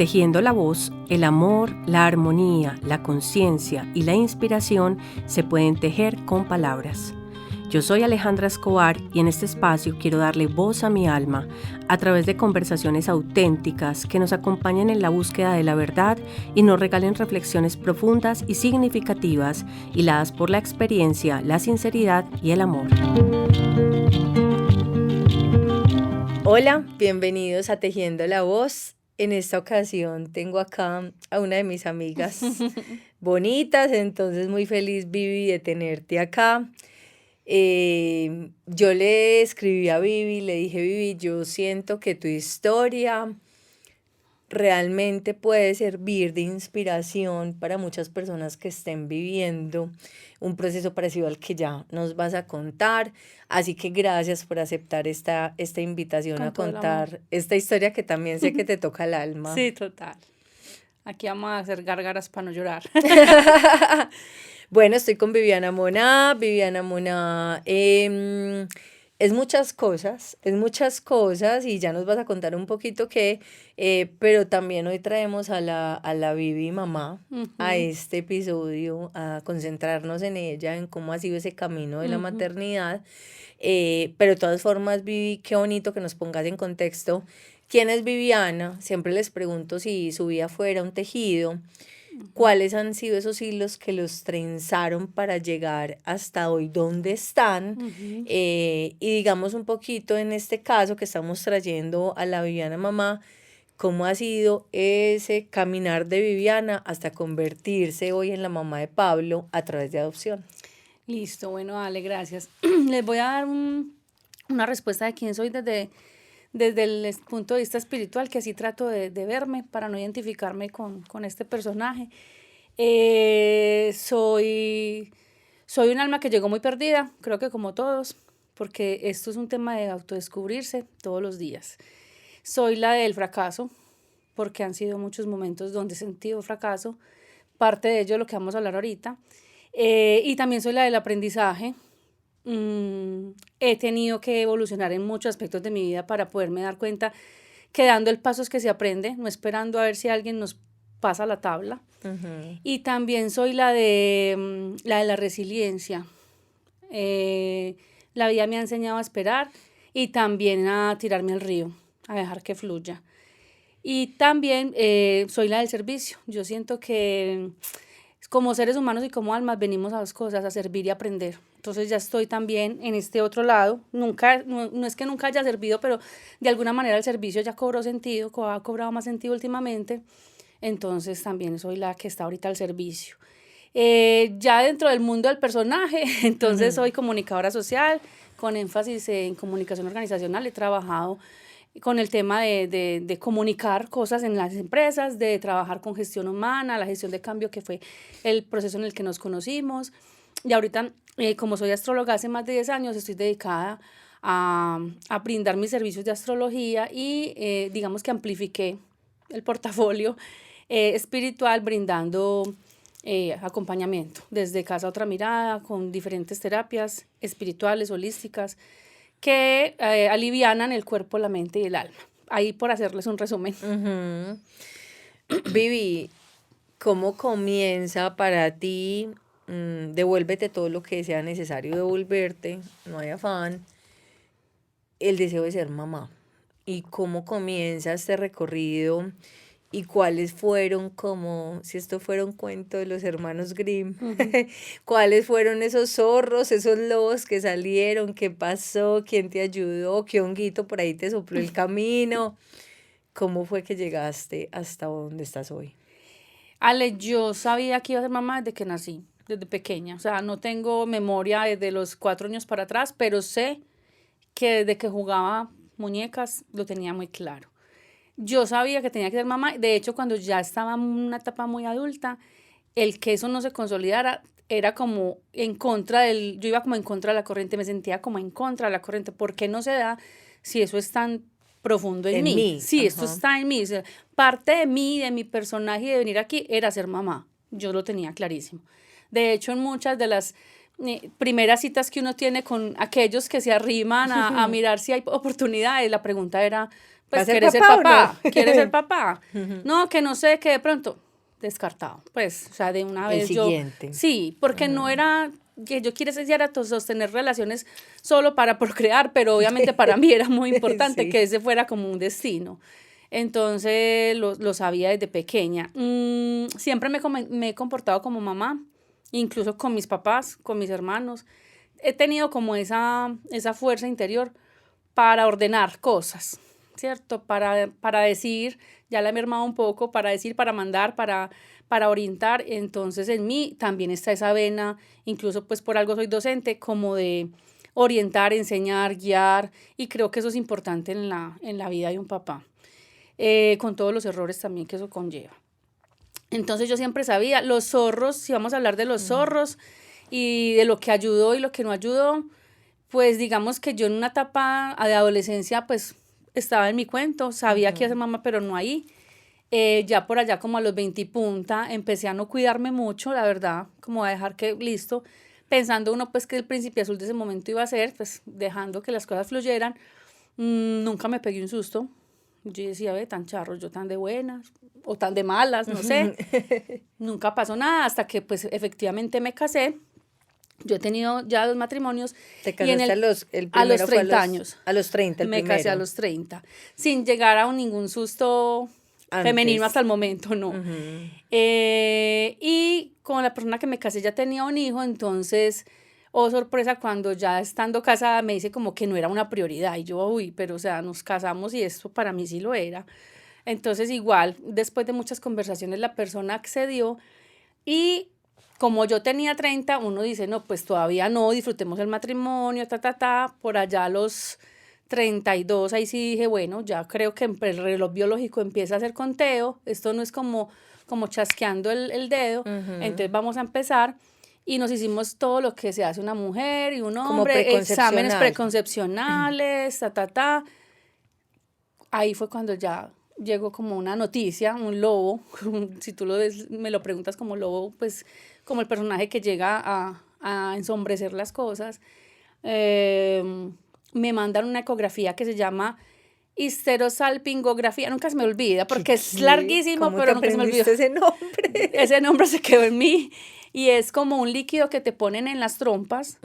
Tejiendo la voz, el amor, la armonía, la conciencia y la inspiración se pueden tejer con palabras. Yo soy Alejandra Escobar y en este espacio quiero darle voz a mi alma a través de conversaciones auténticas que nos acompañen en la búsqueda de la verdad y nos regalen reflexiones profundas y significativas hiladas por la experiencia, la sinceridad y el amor. Hola, bienvenidos a Tejiendo la Voz. En esta ocasión tengo acá a una de mis amigas bonitas, entonces muy feliz, Vivi, de tenerte acá. Yo le escribí a Vivi, le dije, Vivi, yo siento que tu historia realmente puede servir de inspiración para muchas personas que estén viviendo un proceso parecido al que ya nos vas a contar. Así que gracias por aceptar esta invitación a contar esta historia que también sé que te toca el alma. Sí, total. Aquí vamos a hacer gárgaras para no llorar. Bueno, estoy con Viviana Mona. Viviana Mona es muchas cosas y ya nos vas a contar un poquito qué, pero también hoy traemos a la Vivi mamá a este episodio, a concentrarnos en ella, en cómo ha sido ese camino de la maternidad. Pero de todas formas, Vivi, qué bonito que nos pongas en contexto. ¿Quién es Viviana? Siempre les pregunto si su vida fuera un tejido. ¿Cuáles han sido esos hilos que los trenzaron para llegar hasta hoy donde están? Y digamos un poquito en este caso que estamos trayendo a la Viviana mamá, ¿cómo ha sido ese caminar de Viviana hasta convertirse hoy en la mamá de Pablo a través de adopción? Listo, bueno, Ale, gracias. Les voy a dar una respuesta de quién soy desde el punto de vista espiritual, que así trato de verme para no identificarme con este personaje. Soy un alma que llegó muy perdida, creo que como todos, porque esto es un tema de autodescubrirse todos los días. Soy la del fracaso, porque han sido muchos momentos donde he sentido fracaso, parte de ello lo que vamos a hablar ahorita. Y también soy la del aprendizaje. He tenido que evolucionar en muchos aspectos de mi vida para poderme dar cuenta que dando el paso es que se aprende, no esperando a ver si alguien nos pasa la tabla. Y también soy la de la resiliencia. La vida me ha enseñado a esperar y también a tirarme al río, a dejar que fluya. Y también soy la del servicio. Yo siento que como seres humanos y como almas venimos a dos cosas, a servir y aprender. Entonces ya estoy también en este otro lado. No es que nunca haya servido, pero de alguna manera el servicio ya cobró sentido, ha cobrado más sentido últimamente. Entonces también soy la que está ahorita al servicio. Ya dentro del mundo del personaje, entonces soy comunicadora social, con énfasis en comunicación organizacional. He trabajado con el tema de comunicar cosas en las empresas, de trabajar con gestión humana, la gestión de cambio, que fue el proceso en el que nos conocimos. Y ahorita, como soy astróloga hace más de 10 años, estoy dedicada a brindar mis servicios de astrología y digamos que amplifiqué el portafolio espiritual brindando acompañamiento desde Casa Otra Mirada, con diferentes terapias espirituales, holísticas, que alivianan el cuerpo, la mente y el alma. Ahí por hacerles un resumen. Vivi, ¿cómo comienza para ti? Devuélvete todo lo que sea necesario devolverte, no hay afán, el deseo de ser mamá. ¿Y cómo comienza este recorrido? ¿Y cuáles fueron, como si esto fuera un cuento de los hermanos Grimm, cuáles fueron esos zorros, esos lobos que salieron? ¿Qué pasó? ¿Quién te ayudó? ¿Qué honguito por ahí te sopló el camino? ¿Cómo fue que llegaste hasta donde estás hoy? Ale, yo sabía que iba a ser mamá desde que nací, desde pequeña. O sea, no tengo memoria desde los 4 años para atrás, pero sé que desde que jugaba muñecas lo tenía muy claro. Yo sabía que tenía que ser mamá. De hecho, cuando ya estaba en una etapa muy adulta, el que eso no se consolidara era como en contra yo iba como en contra de la corriente, me sentía como en contra de la corriente. ¿Por qué no se da si eso es tan profundo en mí? Sí, esto está en mí. O sea, parte de mí, de mi personaje y de venir aquí era ser mamá. Yo lo tenía clarísimo. De hecho, en muchas de las primeras citas que uno tiene con aquellos que se arriman a mirar si hay oportunidades, la pregunta era, pues, ¿quieres ser papá? ¿Quieres ser papá? No, que no sé, que de pronto, descartado. Pues, o sea, de una vez yo... Sí, porque no era que yo quisiera sostener relaciones solo para procrear, pero obviamente para mí era muy importante que ese fuera como un destino. Entonces, lo sabía desde pequeña. Siempre me he comportado como mamá, incluso con mis papás, con mis hermanos. He tenido como esa fuerza interior para ordenar cosas, ¿cierto? Para decir, ya la he mermado un poco, para decir, para mandar, para orientar. Entonces en mí también está esa vena, incluso pues por algo soy docente, como de orientar, enseñar, guiar, y creo que eso es importante en la vida de un papá, con todos los errores también que eso conlleva. Entonces yo siempre sabía, los zorros, si vamos a hablar de los zorros y de lo que ayudó y lo que no ayudó, pues digamos que yo en una etapa de adolescencia pues estaba en mi cuento, sabía que iba a ser mamá, pero no ahí. Ya por allá como a los 20 y punta empecé a no cuidarme mucho, la verdad, como a dejar que listo, pensando uno pues que el príncipe azul de ese momento iba a ser, pues dejando que las cosas fluyeran. Nunca me pegué un susto. Yo decía, ve, tan charros, yo tan de buenas o tan de malas, no sé. Nunca pasó nada hasta que pues efectivamente me casé. Yo he tenido ya 2 matrimonios. ¿Te casaste a los 30 años? A los 30, el primero. Me casé a los 30, sin llegar a ningún susto femenino hasta el momento, no. Y con la persona que me casé ya tenía un hijo, entonces, oh sorpresa, cuando ya estando casada me dice como que no era una prioridad. Y yo, uy, pero o sea, nos casamos y esto para mí sí lo era. Entonces igual, después de muchas conversaciones la persona accedió y como yo tenía 30, uno dice, no, pues todavía no, disfrutemos el matrimonio, por allá a los 32, ahí sí dije, bueno, ya creo que el reloj biológico empieza a hacer conteo, esto no es como chasqueando el dedo, entonces vamos a empezar, y nos hicimos todo lo que se hace una mujer y un hombre, exámenes preconcepcionales, ahí fue cuando ya llegó como una noticia, un lobo, si tú me lo preguntas como lobo, pues como el personaje que llega a ensombrecer las cosas. Me mandan una ecografía que se llama histerosalpingografía, nunca se me olvida porque es larguísimo, pero nunca se me olvida. Ese nombre? Ese nombre se quedó en mí, y es como un líquido que te ponen en las trompas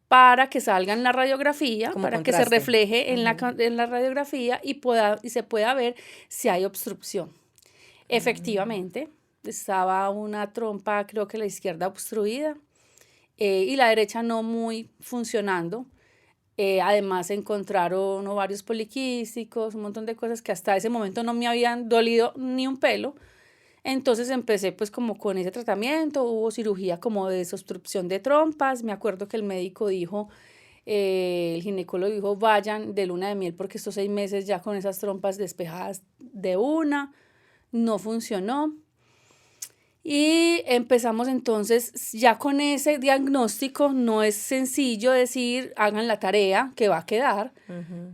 para que salga en la radiografía, como para contraste, que se refleje en la radiografía y se pueda ver si hay obstrucción. Efectivamente, estaba una trompa, creo que la izquierda obstruida, y la derecha no muy funcionando. Además se encontraron ovarios poliquísticos, un montón de cosas que hasta ese momento no me habían dolido ni un pelo. Entonces empecé pues como con ese tratamiento, hubo cirugía como de desobstrucción de trompas. Me acuerdo que el médico dijo, el ginecólogo dijo, vayan de luna de miel porque estos 6 meses ya con esas trompas despejadas de una, no funcionó. Y empezamos entonces, ya con ese diagnóstico, no es sencillo decir, hagan la tarea que va a quedar,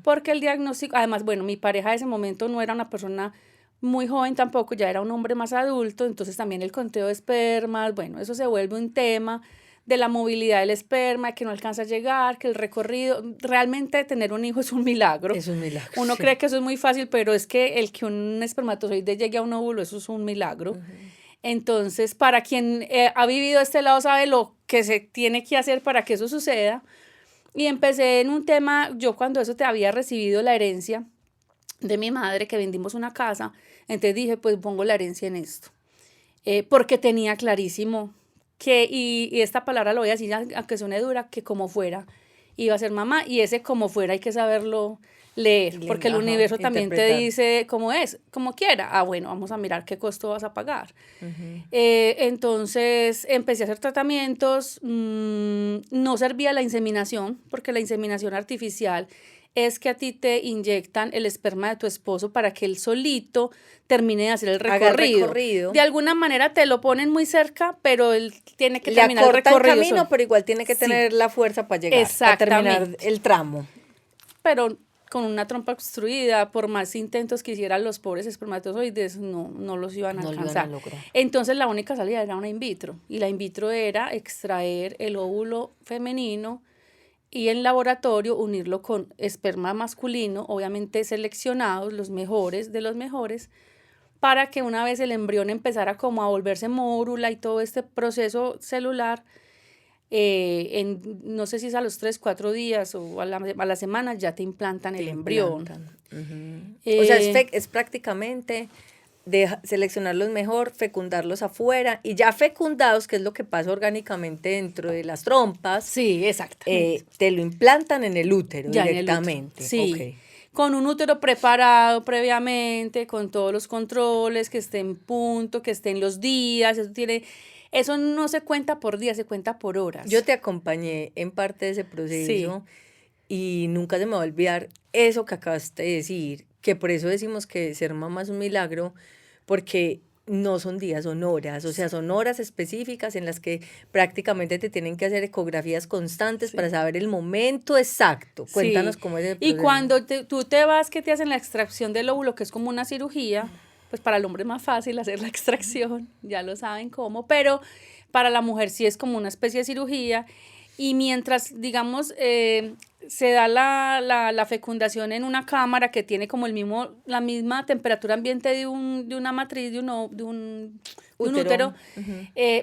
porque el diagnóstico, además, bueno, mi pareja de ese momento no era una persona muy joven tampoco, ya era un hombre más adulto, entonces también el conteo de espermas, bueno, eso se vuelve un tema de la movilidad del esperma, que no alcanza a llegar, que el recorrido, realmente tener un hijo es un milagro. Es un milagro. Uno cree que eso es muy fácil, pero es que el que un espermatozoide llegue a un óvulo, eso es un milagro. Entonces, para quien ha vivido este lado sabe lo que se tiene que hacer para que eso suceda. Y empecé en un tema, yo cuando eso te había recibido la herencia de mi madre, que vendimos una casa, entonces dije, pues pongo la herencia en esto. Porque tenía clarísimo que, y esta palabra lo voy a decir, aunque suene dura, que como fuera, iba a ser mamá, y ese como fuera hay que saberlo leer, porque el universo también te dice cómo es, como quiera. Bueno, vamos a mirar qué costo vas a pagar. Entonces empecé a hacer tratamientos, no servía la inseminación, porque la inseminación artificial es que a ti te inyectan el esperma de tu esposo para que él solito termine de hacer el recorrido. De alguna manera te lo ponen muy cerca, pero él tiene que terminar el recorrido. Camino, pero igual tiene que tener la fuerza para llegar, para terminar el tramo. Pero con una trompa obstruida, por más intentos que hicieran los pobres espermatozoides, no los iban a No lo iban a alcanzar. lograr. Entonces la única salida era una in vitro, y la in vitro era extraer el óvulo femenino y en laboratorio unirlo con esperma masculino, obviamente seleccionados, los mejores de los mejores, para que una vez el embrión empezara como a volverse mórula y todo este proceso celular, no sé si es a los 3, 4 días o a la semana, ya te implantan el embrión. O sea, es prácticamente seleccionarlos mejor, fecundarlos afuera y ya fecundados, que es lo que pasa orgánicamente dentro de las trompas. Sí, exactamente. Te lo implantan en el útero Ya directamente. En el útero, sí. Okay. Con un útero preparado previamente, con todos los controles, que esté en punto, que estén los días, eso no se cuenta por días, se cuenta por horas. Yo te acompañé en parte de ese proceso y nunca se me va a olvidar eso que acabaste de decir, que por eso decimos que ser mamá es un milagro, porque no son días, son horas, o sea, son horas específicas en las que prácticamente te tienen que hacer ecografías constantes para saber el momento exacto. Cuéntanos cómo es el proceso. Y cuando tú te vas, que te hacen la extracción del óvulo, que es como una cirugía, pues para el hombre es más fácil hacer la extracción, ya lo saben cómo, pero para la mujer sí es como una especie de cirugía, y mientras, digamos, se da la fecundación en una cámara que tiene como la misma temperatura ambiente de una matriz, de un útero,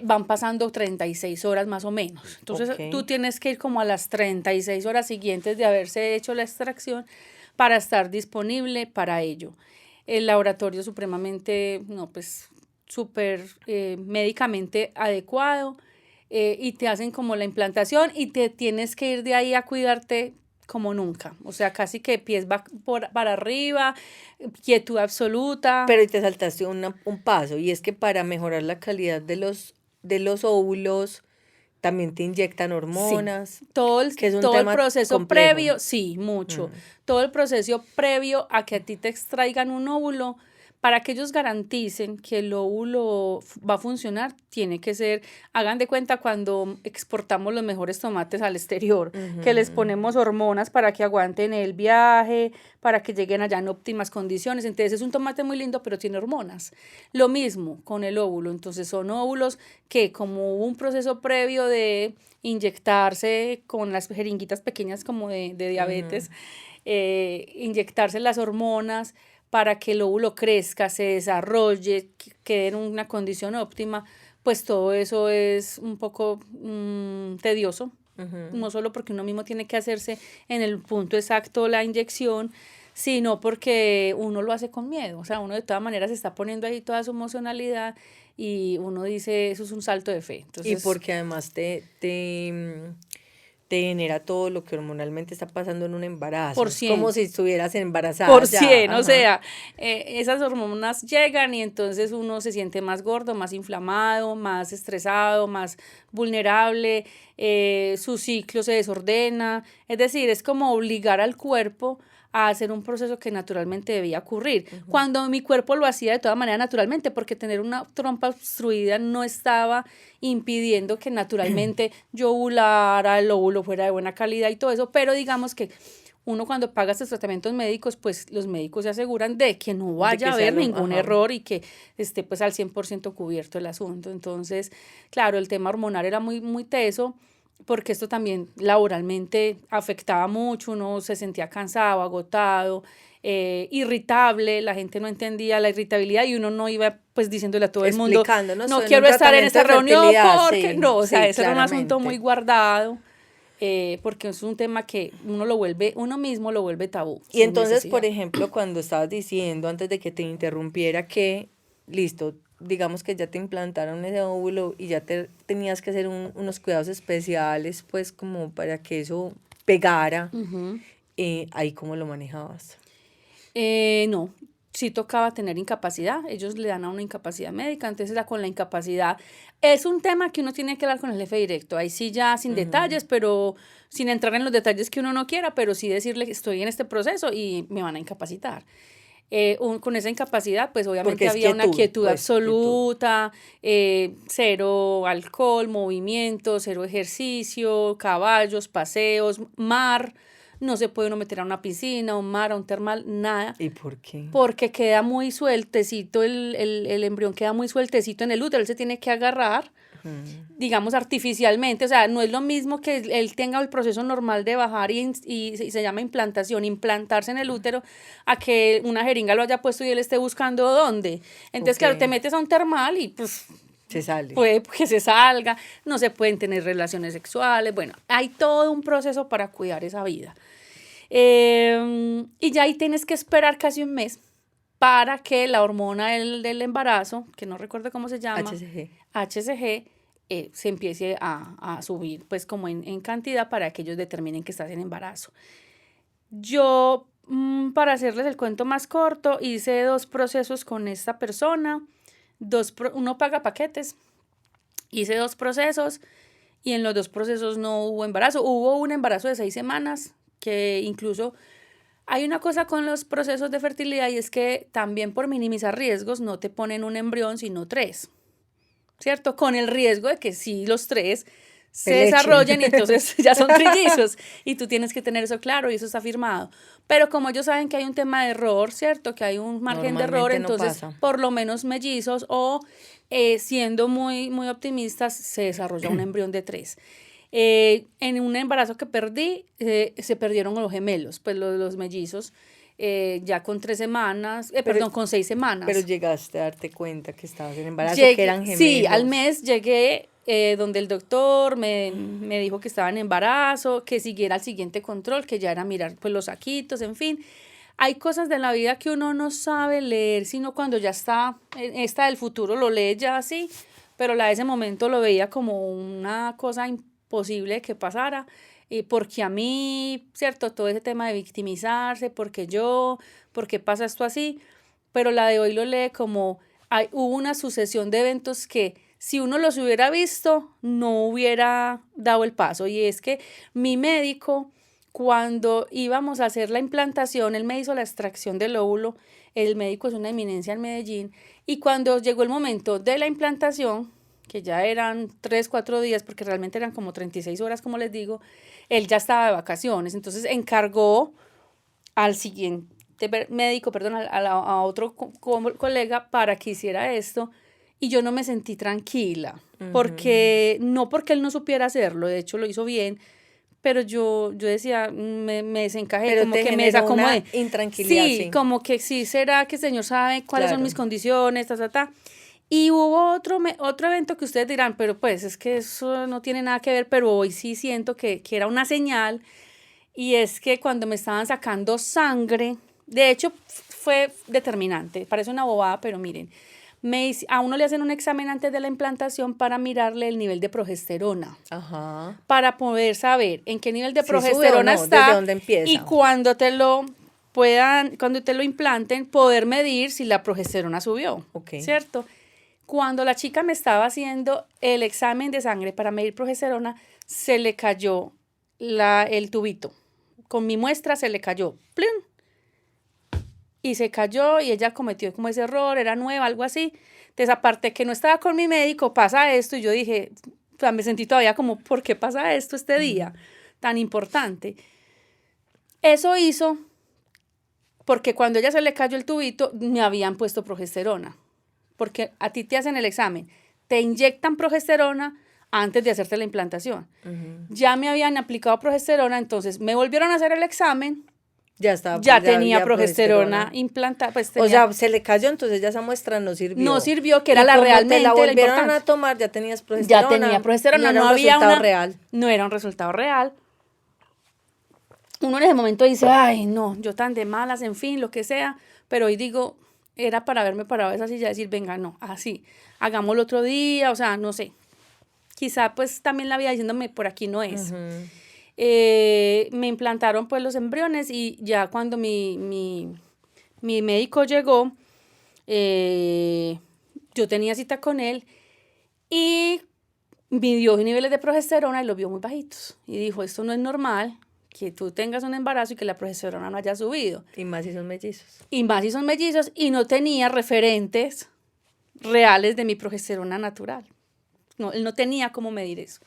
van pasando 36 horas más o menos. Entonces tú tienes que ir como a las 36 horas siguientes de haberse hecho la extracción para estar disponible para ello. El laboratorio supremamente, súper médicamente adecuado, y te hacen como la implantación y te tienes que ir de ahí a cuidarte como nunca, o sea, casi que pies para arriba, quietud absoluta. Pero te saltaste un paso, y es que para mejorar la calidad de los óvulos también te inyectan hormonas. Sí, todo el proceso complejo. previo, sí, mucho. Todo el proceso previo a que a ti te extraigan un óvulo, para que ellos garanticen que el óvulo va a funcionar, tiene que ser, hagan de cuenta cuando exportamos los mejores tomates al exterior, que les ponemos hormonas para que aguanten el viaje, para que lleguen allá en óptimas condiciones. Entonces es un tomate muy lindo, pero tiene hormonas. Lo mismo con el óvulo. Entonces son óvulos que, como hubo un proceso previo de inyectarse con las jeringuitas pequeñas como de diabetes, inyectarse las hormonas para que el óvulo crezca, se desarrolle, quede en una condición óptima, pues todo eso es un poco tedioso, no solo porque uno mismo tiene que hacerse en el punto exacto la inyección, sino porque uno lo hace con miedo, o sea, uno de todas maneras está poniendo ahí toda su emocionalidad y uno dice, eso es un salto de fe. Entonces, y porque además te genera todo lo que hormonalmente está pasando en un embarazo. Por 100. Como si estuvieras embarazada. Por 100, o sea, esas hormonas llegan y entonces uno se siente más gordo, más inflamado, más estresado, más vulnerable, su ciclo se desordena, es decir, es como obligar al cuerpo a hacer un proceso que naturalmente debía ocurrir, cuando mi cuerpo lo hacía de toda manera naturalmente, porque tener una trompa obstruida no estaba impidiendo que naturalmente yo ovulara, el óvulo fuera de buena calidad y todo eso, pero digamos que uno cuando paga estos tratamientos médicos, pues los médicos se aseguran de que no vaya a haber ningún error y que esté pues al 100% cubierto el asunto. Entonces, claro, el tema hormonal era muy, muy teso, porque esto también laboralmente afectaba mucho, uno se sentía cansado, agotado, irritable, la gente no entendía la irritabilidad y uno no iba pues diciéndole a todo el mundo, no quiero estar en esta reunión porque no, o sea, ese era un asunto muy guardado, porque es un tema que uno mismo lo vuelve tabú. Y entonces, por ejemplo, cuando estabas diciendo antes de que te interrumpiera que, listo, digamos que ya te implantaron ese óvulo y ya tenías que hacer unos cuidados especiales, pues como para que eso pegara, ¿ahí cómo lo manejabas? No, sí tocaba tener incapacidad, ellos le dan a una incapacidad médica, entonces con la incapacidad es un tema que uno tiene que hablar con el jefe directo, ahí sí ya sin detalles, pero sin entrar en los detalles que uno no quiera, pero sí decirle que estoy en este proceso y me van a incapacitar. Con esa incapacidad, pues obviamente había una quietud absoluta, cero alcohol, movimiento, cero ejercicio, caballos, paseos, mar, no se puede uno meter a una piscina, a un mar, a un termal, nada. ¿Y por qué? Porque queda muy sueltecito, el embrión queda muy sueltecito en el útero, él se tiene que agarrar, digamos, artificialmente, o sea, no es lo mismo que él tenga el proceso normal de bajar y se llama implantación, implantarse en el útero, a que una jeringa lo haya puesto y él esté buscando dónde. Entonces, claro, te metes a un termal y pues se sale. Puede que se salga, no se pueden tener relaciones sexuales, bueno, hay todo un proceso para cuidar esa vida. Y ya ahí tienes que esperar casi un mes para que la hormona del embarazo, que no recuerdo cómo se llama, HCG, se empiece a subir, pues como en cantidad para que ellos determinen que estás en embarazo. Yo, para hacerles el cuento más corto, hice 2 procesos con esta persona, uno paga paquetes, hice 2 procesos y en los 2 procesos no hubo embarazo, hubo un embarazo de 6 semanas, que incluso hay una cosa con los procesos de fertilidad y es que también por minimizar riesgos no te ponen un embrión sino 3, ¿cierto? Con el riesgo de que sí los 3 se desarrollen y entonces ya son trillizos y tú tienes que tener eso claro y eso está firmado. Pero como ellos saben que hay un tema de error, ¿cierto? Que hay un margen de error, entonces por lo menos mellizos o siendo muy, muy optimistas se desarrolla un embrión de 3. En un embarazo que perdí, se perdieron los gemelos, pues los mellizos, ya con 3 semanas, con 6 semanas. Pero llegaste a darte cuenta que estabas en embarazo, que eran gemelos. Sí, al mes llegué donde el doctor me dijo que estaba en embarazo, que siguiera el siguiente control, que ya era mirar pues los saquitos, en fin. Hay cosas de la vida que uno no sabe leer, sino cuando ya está, esta del futuro lo lee ya así, pero la de ese momento lo veía como una cosa imposible que pasara, porque a mí, ¿cierto? Todo ese tema de victimizarse, porque pasa esto así, pero la de hoy lo lee como hubo una sucesión de eventos que si uno los hubiera visto, no hubiera dado el paso. Y es que mi médico, cuando íbamos a hacer la implantación, él me hizo la extracción del óvulo, el médico es una eminencia en Medellín, y cuando llegó el momento de la implantación, que ya eran 3, 4 días, porque realmente eran como 36 horas, como les digo, él ya estaba de vacaciones, entonces encargó al siguiente médico, a otro colega para que hiciera esto, y yo no me sentí tranquila, porque él no supiera hacerlo, de hecho lo hizo bien, pero yo decía, me desencajé, pero como que me desacomodé. Intranquilidad, sí, como que sí, será que el Señor sabe cuáles son mis condiciones, Y hubo otro evento que ustedes dirán, pero pues es que eso no tiene nada que ver, pero hoy sí siento que era una señal, y es que cuando me estaban sacando sangre, de hecho fue determinante, parece una bobada, pero miren, a uno le hacen un examen antes de la implantación para mirarle el nivel de progesterona, para poder saber en qué nivel de progesterona está, desde dónde empieza. Y cuando te lo implanten, poder medir si la progesterona subió, ¿cierto? Cuando la chica me estaba haciendo el examen de sangre para medir progesterona, se le cayó el tubito. Con mi muestra se le cayó. ¡Plum! Y se cayó y ella cometió como ese error, era nueva, algo así. Entonces, aparte que no estaba con mi médico, pasa esto. Y yo dije, o sea, me sentí todavía como, ¿por qué pasa esto este día tan importante? Eso hizo porque cuando ella se le cayó el tubito, me habían puesto progesterona. Porque a ti te hacen el examen, te inyectan progesterona antes de hacerte la implantación. Ya me habían aplicado progesterona, entonces me volvieron a hacer el examen. Ya tenía progesterona implantada. Pues o sea, se le cayó, entonces ya esa muestra no sirvió. No sirvió, que era la realmente la volvieron a tomar, ya tenías progesterona. Ya tenía progesterona, no había real. No era un resultado real. Uno en ese momento dice, ay, no, yo tan de malas, en fin, lo que sea. Pero hoy digo, era para haberme parado esa silla y decir, venga, no, así, hagámoslo otro día, o sea, no sé. Quizá pues también la vida diciéndome, por aquí no es. Me implantaron pues los embriones y ya cuando mi médico llegó, yo tenía cita con él y midió niveles de progesterona y los vio muy bajitos. Y dijo, esto no es normal que tú tengas un embarazo y que la progesterona no haya subido. Y más si son mellizos. Y no tenía referentes reales de mi progesterona natural. No, él no tenía cómo medir eso.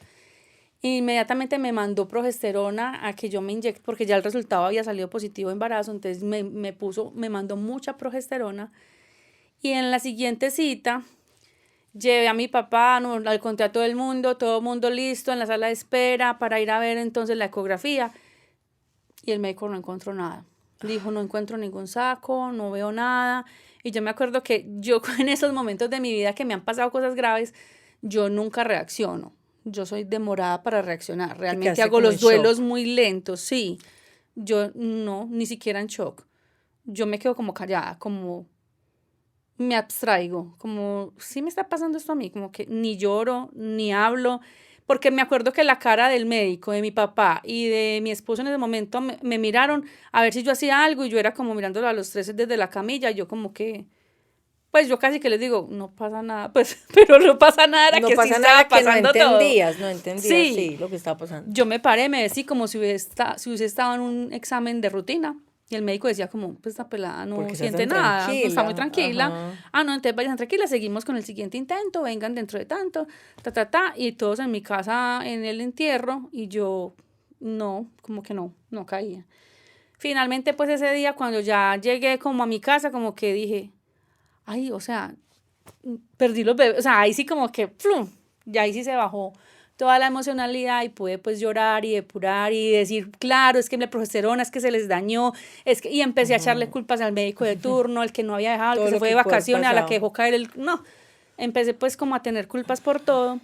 Inmediatamente me mandó progesterona a que yo me inyecte, porque ya el resultado había salido positivo de embarazo, entonces me mandó mucha progesterona. Y en la siguiente cita, llevé a mi papá, no, le conté a todo el mundo listo en la sala de espera para ir a ver entonces la ecografía. Y el médico no encontró nada. Dijo, no encuentro ningún saco, no veo nada. Y yo me acuerdo que yo en esos momentos de mi vida que me han pasado cosas graves, yo nunca reacciono. Yo soy demorada para reaccionar. Realmente quedaste hago como en los duelos shock. muy lentos, sí. Yo no, ni siquiera en shock. Yo me quedo como callada, como me abstraigo, como, sí me está pasando esto a mí, como que ni lloro, ni hablo, porque me acuerdo que la cara del médico, de mi papá y de mi esposo en ese momento me miraron a ver si yo hacía algo y yo era como mirándolo a los tres desde la camilla, yo como que, pues yo casi que les digo, no pasa nada, pues, pero no pasa nada, era No que sí pasa nada estaba que no pasando todo. entendías, no entendías, Sí, sí, lo que estaba pasando. yo me paré, me decía como si hubiese estado en un examen de rutina. Y el médico decía como, pues esta pelada no Porque estás siente tan nada, no está muy tranquila, tranquila. ajá. Ah, no, entonces vayan tranquila, seguimos con el siguiente intento, vengan dentro de tanto, ta. Y todos en mi casa en el entierro y yo no, como que no caía. Finalmente, pues ese día cuando ya llegué como a mi casa, como que dije, ay, o sea, perdí los bebés, o sea, ahí sí como que, ¡plum! Ya ahí sí se bajó toda la emocionalidad y pude pues llorar y depurar y decir, claro, es que la progesterona, es que se les dañó, es que, y empecé a echarle culpas al médico de turno, al que no había dejado, al que Todo se lo fue de que puede haber vacaciones, a la que pasado. dejó caer no, empecé pues como a tener culpas por todo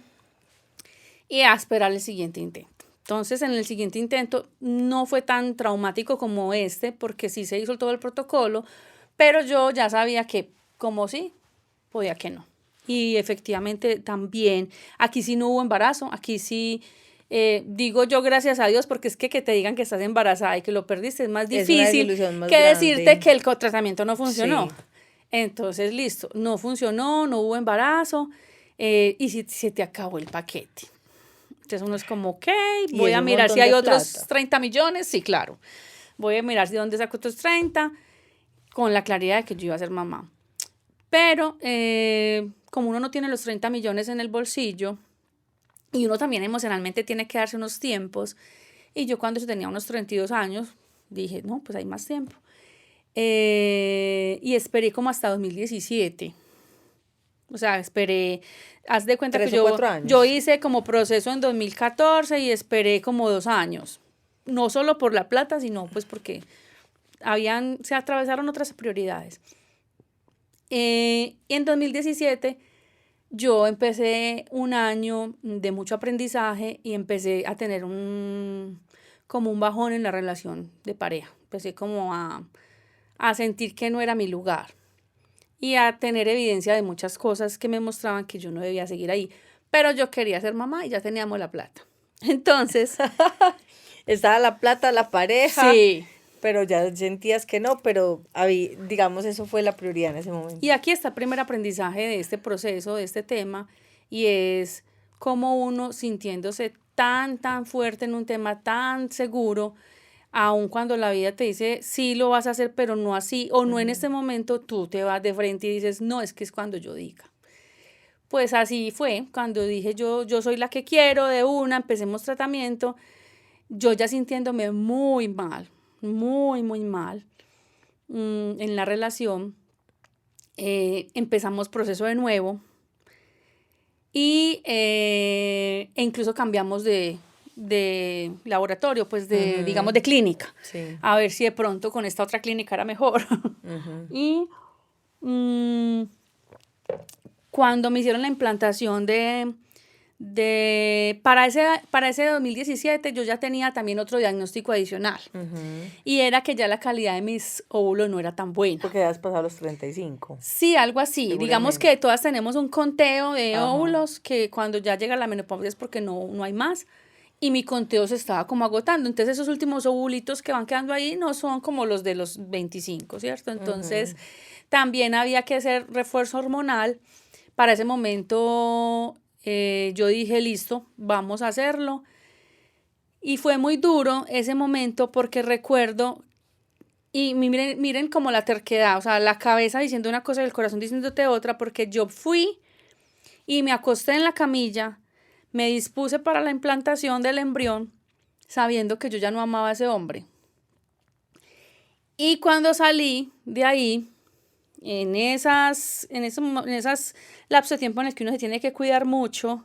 y a esperar el siguiente intento. Entonces, en el siguiente intento no fue tan traumático como este, porque sí se hizo todo el protocolo, pero yo ya sabía que como sí, podía que no. Y efectivamente también, aquí sí no hubo embarazo, aquí sí, digo yo gracias a Dios, porque es que te digan que estás embarazada y que lo perdiste es más Es una difícil desilusión más que decirte grande. que el tratamiento no funcionó. Sí. Entonces, listo, no funcionó, no hubo embarazo, y si se te acabó el paquete. Entonces uno es como, ok, Y voy es a un mirar si montón hay de otros plata. 30 millones, sí, claro. Voy a mirar si dónde saco otros 30 con la claridad de que yo iba a ser mamá. Pero como uno no tiene los 30 millones en el bolsillo y uno también emocionalmente tiene que darse unos tiempos, y yo cuando tenía unos 32 años dije, no, pues hay más tiempo. Y esperé como hasta 2017. O sea, esperé, haz de cuenta que Tres o cuatro yo años. hice como proceso en 2014 y esperé como 2 años. No solo por la plata, sino pues porque se atravesaron otras prioridades. Y en 2017 yo empecé un año de mucho aprendizaje y empecé a tener como un bajón en la relación de pareja. Empecé como a sentir que no era mi lugar y a tener evidencia de muchas cosas que me mostraban que yo no debía seguir ahí. Pero yo quería ser mamá y ya teníamos la plata. Entonces, Estaba la plata, la pareja, sí. pero ya sentías que no, pero digamos eso fue la prioridad en ese Y momento. aquí está el primer aprendizaje de este proceso, de este tema, y es cómo uno sintiéndose tan fuerte en un tema tan seguro, aun cuando la vida te dice, sí lo vas a hacer, pero no así, o no en este momento, tú te vas de frente y dices, no, es que es cuando yo diga. Pues así fue, cuando dije yo soy la que quiero de una, empecemos tratamiento, yo ya sintiéndome muy mal, muy mal en la relación, empezamos proceso de nuevo y e incluso cambiamos de laboratorio, pues digamos, de clínica, Sí. a ver si de pronto con esta otra clínica era mejor. Y mm, cuando me hicieron la implantación para ese 2017 yo ya tenía también otro diagnóstico adicional, y era que ya la calidad de mis óvulos no era tan buena. Porque ya has pasado los 35, Sí, algo así. Digamos seguramente. que todas tenemos un conteo de Ajá. óvulos que cuando ya llega la menopausia es porque no hay más. Y mi conteo se estaba como agotando. Entonces esos últimos ovulitos que van quedando ahí no son como los de los 25, ¿cierto? Entonces también había que hacer refuerzo hormonal. Para ese momento yo dije, listo, vamos a hacerlo. Y fue muy duro ese momento porque recuerdo, y miren como la terquedad, o sea, la cabeza diciendo una cosa y el corazón diciéndote otra, porque yo fui y me acosté en la camilla, me dispuse para la implantación del embrión sabiendo que yo ya no amaba a ese hombre. Y cuando salí de ahí, en esos lapsos de tiempo en el que uno se tiene que cuidar mucho,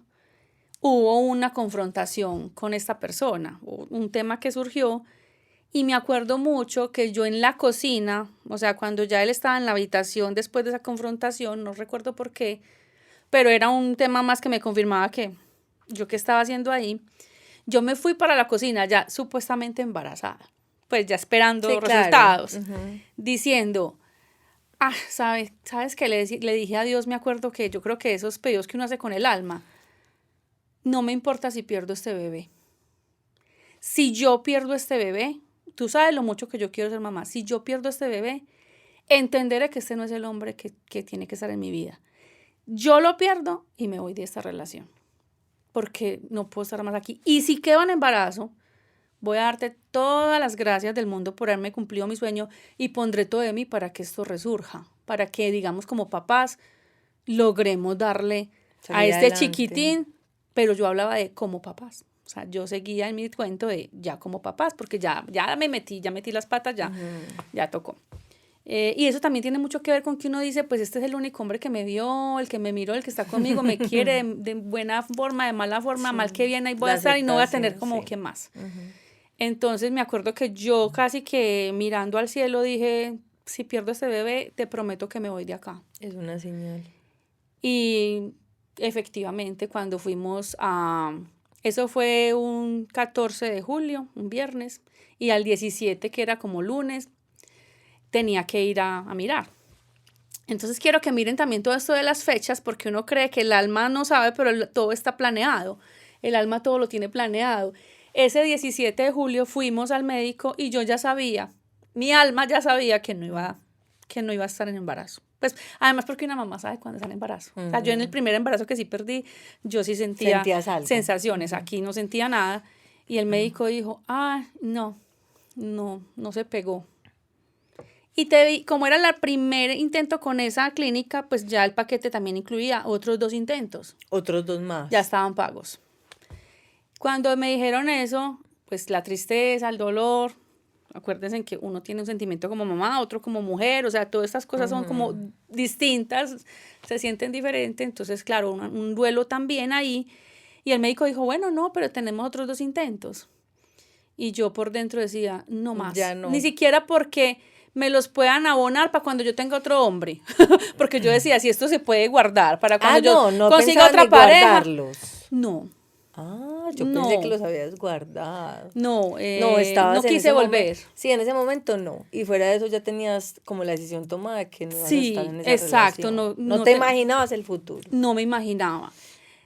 hubo una confrontación con esta persona, un tema que surgió, y me acuerdo mucho que yo en la cocina, o sea, cuando ya él estaba en la habitación después de esa confrontación, no recuerdo por qué, pero era un tema más que me confirmaba que yo qué estaba haciendo ahí, yo me fui para la cocina ya supuestamente embarazada, pues ya esperando Sí, claro. resultados, diciendo, ¿sabes qué? Le dije a Dios, me acuerdo que yo creo que esos pedidos que uno hace con el alma, no me importa si pierdo este bebé. Si yo pierdo este bebé, tú sabes lo mucho que yo quiero ser mamá, si yo pierdo este bebé, entenderé que este no es el hombre que tiene que estar en mi vida. Yo lo pierdo y me voy de esta relación, porque no puedo estar más aquí. Y si quedo en embarazo, voy a darte todas las gracias del mundo por haberme cumplido mi sueño y pondré todo de mí para que esto resurja, para que, digamos, como papás, logremos darle a Salir este adelante. chiquitín, pero yo hablaba de como papás. O sea, yo seguía en mi cuento de ya como papás, porque ya metí las patas, ya tocó. Y eso también tiene mucho que ver con que uno dice, pues este es el único hombre que me vio, el que me miró, el que está conmigo, me quiere de buena forma, de mala forma, mal que bien, ahí voy a estar y no voy a tener como que más. Entonces me acuerdo que yo casi que mirando al cielo dije, si pierdo este bebé, te prometo que me voy de acá. Es una señal. Y efectivamente, cuando fuimos eso fue un 14 de julio, un viernes, y al 17, que era como lunes, tenía que ir a mirar. Entonces quiero que miren también todo esto de las fechas, porque uno cree que el alma no sabe, pero todo está planeado. El alma todo lo tiene planeado. Ese 17 de julio fuimos al médico y yo ya sabía, mi alma ya sabía que no iba a estar en embarazo. Pues además porque una mamá sabe cuándo está en embarazo. O sea, yo en el primer embarazo que sí perdí, yo sí sentía sensaciones. Aquí no sentía nada. Y el médico dijo, no se pegó. Y como era el primer intento con esa clínica, pues ya el paquete también incluía otros 2 intentos. Otros 2 más. Ya estaban pagos. Cuando me dijeron eso, pues la tristeza, el dolor, acuérdense que uno tiene un sentimiento como mamá, otro como mujer, o sea, todas estas cosas son como distintas, se sienten diferentes, entonces claro, un duelo también ahí. Y el médico dijo, bueno, no, pero tenemos otros 2 intentos. Y yo por dentro decía, no más. Ya no. Ni siquiera porque me los puedan abonar para cuando yo tenga otro hombre. Porque yo decía, si esto se puede guardar para cuando yo consiga otra pareja. Guardarlos. No. Yo pensé que los habías guardado. No, estabas no quise volver. Sí, en ese momento no. Y fuera de eso ya tenías como la decisión tomada de que no ibas a estar en esa exacto, relación. No te imaginabas el futuro. No me imaginaba.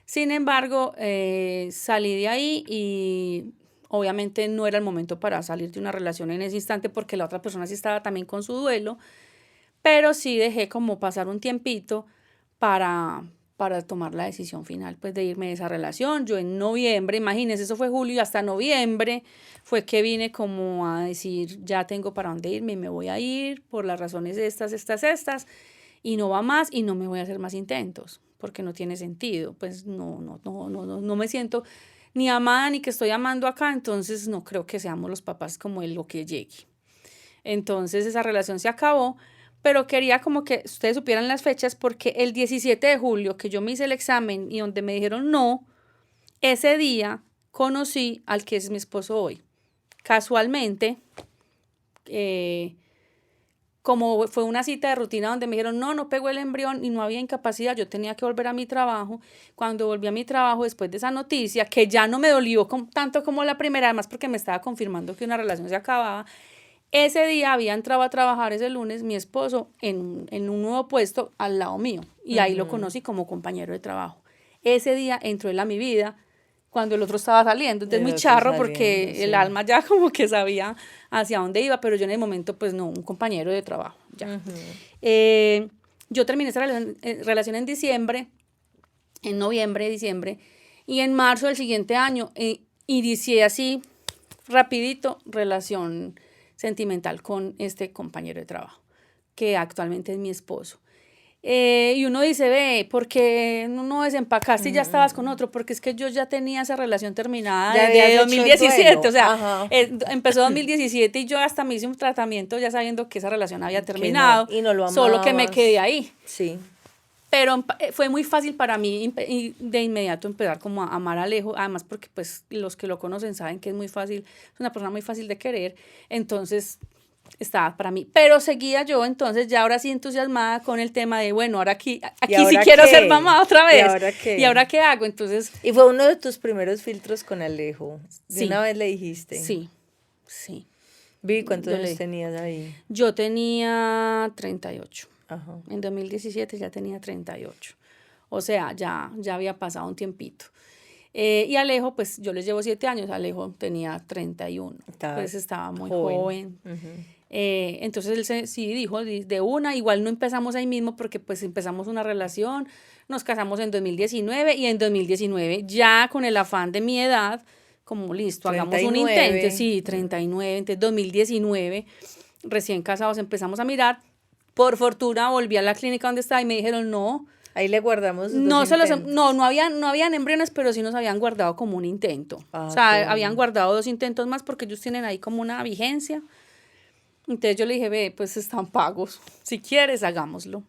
Sin embargo, salí de ahí y obviamente no era el momento para salir de una relación en ese instante porque la otra persona sí estaba también con su duelo, pero sí dejé como pasar un tiempito para tomar la decisión final, pues de irme de esa relación. Yo en noviembre, imagínense, eso fue julio y hasta noviembre fue que vine como a decir, ya tengo para dónde irme y me voy a ir por las razones estas, y no va más y no me voy a hacer más intentos, porque no tiene sentido, pues no me siento ni amada ni que estoy amando acá, entonces no creo que seamos los papás como en lo que llegue. Entonces esa relación se acabó, pero quería como que ustedes supieran las fechas porque el 17 de julio que yo me hice el examen y donde me dijeron no, ese día conocí al que es mi esposo hoy. Casualmente, como fue una cita de rutina donde me dijeron no pegó el embrión y no había incapacidad, yo tenía que volver a mi trabajo. Cuando volví a mi trabajo después de esa noticia, que ya no me dolió tanto como la primera, además porque me estaba confirmando que una relación se acababa, ese día había entrado a trabajar ese lunes mi esposo en un nuevo puesto al lado mío y ahí lo conocí como compañero de trabajo. Ese día entró él a mi vida cuando el otro estaba saliendo, entonces muy charro porque el alma ya como que sabía hacia dónde iba, pero yo en el momento pues no, un compañero de trabajo ya. Yo terminé esa relación en diciembre, en noviembre, diciembre, y en marzo del siguiente año inicié así rapidito relación sentimental con este compañero de trabajo, que actualmente es mi esposo. Y uno dice, ve, ¿por qué no desempacaste y ya estabas con otro? Porque es que yo ya tenía esa relación terminada Ya desde habías hecho el 2017, duelo. o sea, Ajá. empezó 2017 y yo hasta me hice un tratamiento ya sabiendo que esa relación había Que no, terminado, y no lo solo que me quedé amabas. ahí. Sí. Pero fue muy fácil para mí de inmediato empezar como a amar a Alejo, además porque pues los que lo conocen saben que es muy fácil, es una persona muy fácil de querer, entonces estaba para mí. Pero seguía yo entonces ya ahora sí entusiasmada con el tema de, bueno, ahora ¿Y aquí sí ahora quiero ser qué? mamá otra ¿Y vez. ahora ¿Y qué? ahora qué hago? Entonces, Y fue uno de tus primeros filtros con Alejo. De una sí, vez le dijiste. sí, sí. Vi cuántos Yo años le tenías ahí. Yo tenía 38. Ajá. En 2017 ya tenía 38. O sea, ya había pasado un tiempito. Y Alejo, pues yo les llevo 7 años, Alejo tenía 31, Estaba pues estaba muy joven. joven. Ujú. Entonces él sí dijo de una, igual no empezamos ahí mismo porque pues empezamos una relación, nos casamos en 2019 y en 2019 ya con el afán de mi edad, como listo, hagamos un intento, 39. sí, 39, entonces 2019, recién casados empezamos a mirar, por fortuna volví a la clínica donde estaba y me dijeron no. Ahí le guardamos sus dos No se los, intentos. no habían embriones, pero sí nos habían guardado como un intento. O Ah, qué sea, habían bueno. guardado 2 intentos más porque ellos tienen ahí como una vigencia. Entonces yo le dije, ve, pues están pagos. Si quieres, hagámoslo.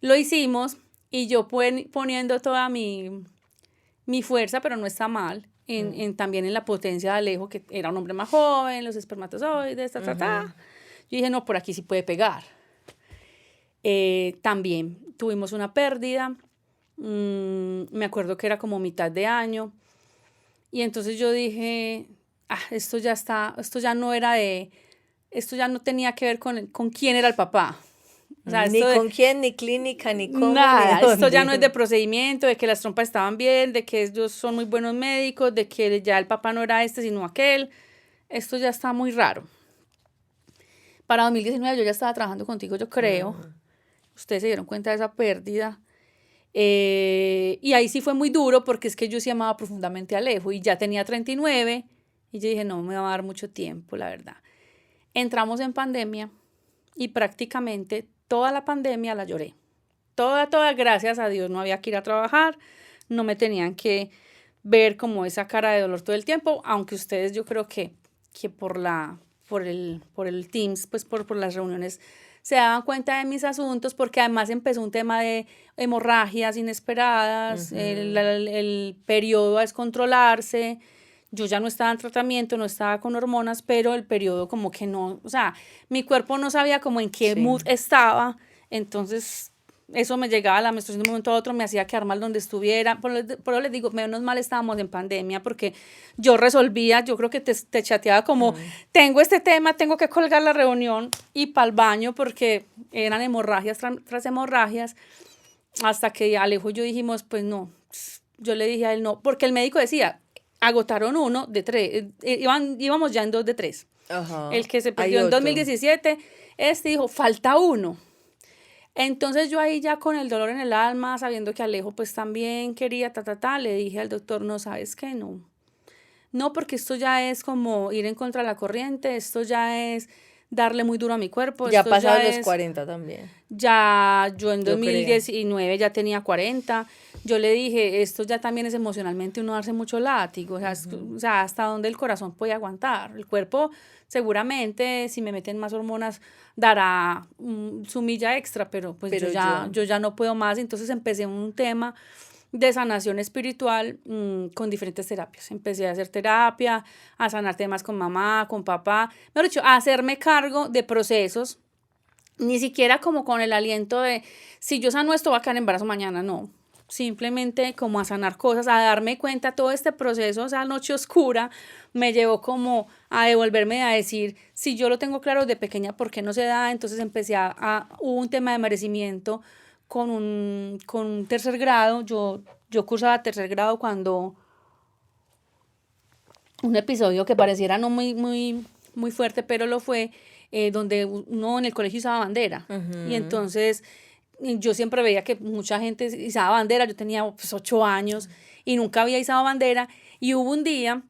Lo hicimos y yo poniendo toda mi fuerza, pero no está mal, también en la potencia de Alejo, que era un hombre más joven, los espermatozoides, Yo dije, no, por aquí sí puede pegar. También tuvimos una pérdida, me acuerdo que era como mitad de año, y entonces yo dije, esto ya está, esto ya no tenía que ver con quién era el papá. O sea, Ni esto de con quién, ni clínica, ni cómo, ni nada, esto ya no es de dónde. procedimiento, de que las trompas estaban bien, de que ellos son muy buenos médicos, de que ya el papá no era este sino aquel. Esto ya está muy raro. Para 2019 yo ya estaba trabajando contigo, yo creo. Ustedes se dieron cuenta de esa pérdida. Y ahí sí fue muy duro porque es que yo sí amaba profundamente a Alejo y ya tenía 39 y yo dije, no me va a dar mucho tiempo, la verdad. Entramos en pandemia y prácticamente toda la pandemia la lloré. Toda, gracias a Dios, no había que ir a trabajar, no me tenían que ver como esa cara de dolor todo el tiempo, aunque ustedes yo creo que por el Teams, pues por las reuniones, se daban cuenta de mis asuntos, porque además empezó un tema de hemorragias inesperadas, el periodo a descontrolarse, yo ya no estaba en tratamiento, no estaba con hormonas, pero el periodo como que no, o sea, mi cuerpo no sabía como en qué Sí. mood estaba, entonces eso me llegaba a la menstruación de un momento a otro, me hacía quedar mal donde estuviera, por eso les digo, menos mal estábamos en pandemia, porque yo resolvía, yo creo que te chateaba como, tengo este tema, tengo que colgar la reunión y para el baño, porque eran hemorragias tras hemorragias, hasta que Alejo y yo dijimos, pues no, yo le dije a él no, porque el médico decía, agotaron 1 de 3, íbamos ya en 2 de 3. Ajá. El que se Hay perdió en otro. 2017, dijo, falta 1. Entonces yo ahí ya con el dolor en el alma, sabiendo que Alejo pues también quería, le dije al doctor, no, ¿sabes qué? No, porque esto ya es como ir en contra de la corriente, esto ya es darle muy duro a mi cuerpo, Ya esto pasados ya los es, 40 también. ya yo en Yo creo. 2019 ya tenía 40, yo le dije, esto ya también es emocionalmente uno darse mucho látigo, o sea, hasta donde el corazón puede aguantar, el cuerpo seguramente si me meten más hormonas dará su milla extra, pero pues Pero yo ya no puedo más, entonces empecé un tema de sanación espiritual con diferentes terapias. Empecé a hacer terapia, a sanar temas con mamá, con papá, mejor dicho, a hacerme cargo de procesos, ni siquiera como con el aliento de, si yo sano esto va a quedar en embarazo mañana, no. Simplemente como a sanar cosas, a darme cuenta, todo este proceso, esa noche oscura, me llevó como a devolverme a decir, si yo lo tengo claro de pequeña, ¿por qué no se da? Entonces empecé hubo un tema de merecimiento con un tercer grado, yo cursaba tercer grado cuando un episodio que pareciera no muy fuerte, pero lo fue, donde uno en el colegio usaba bandera. Y entonces yo siempre veía que mucha gente izaba bandera, yo tenía pues 8 años y nunca había izado bandera. Y hubo un día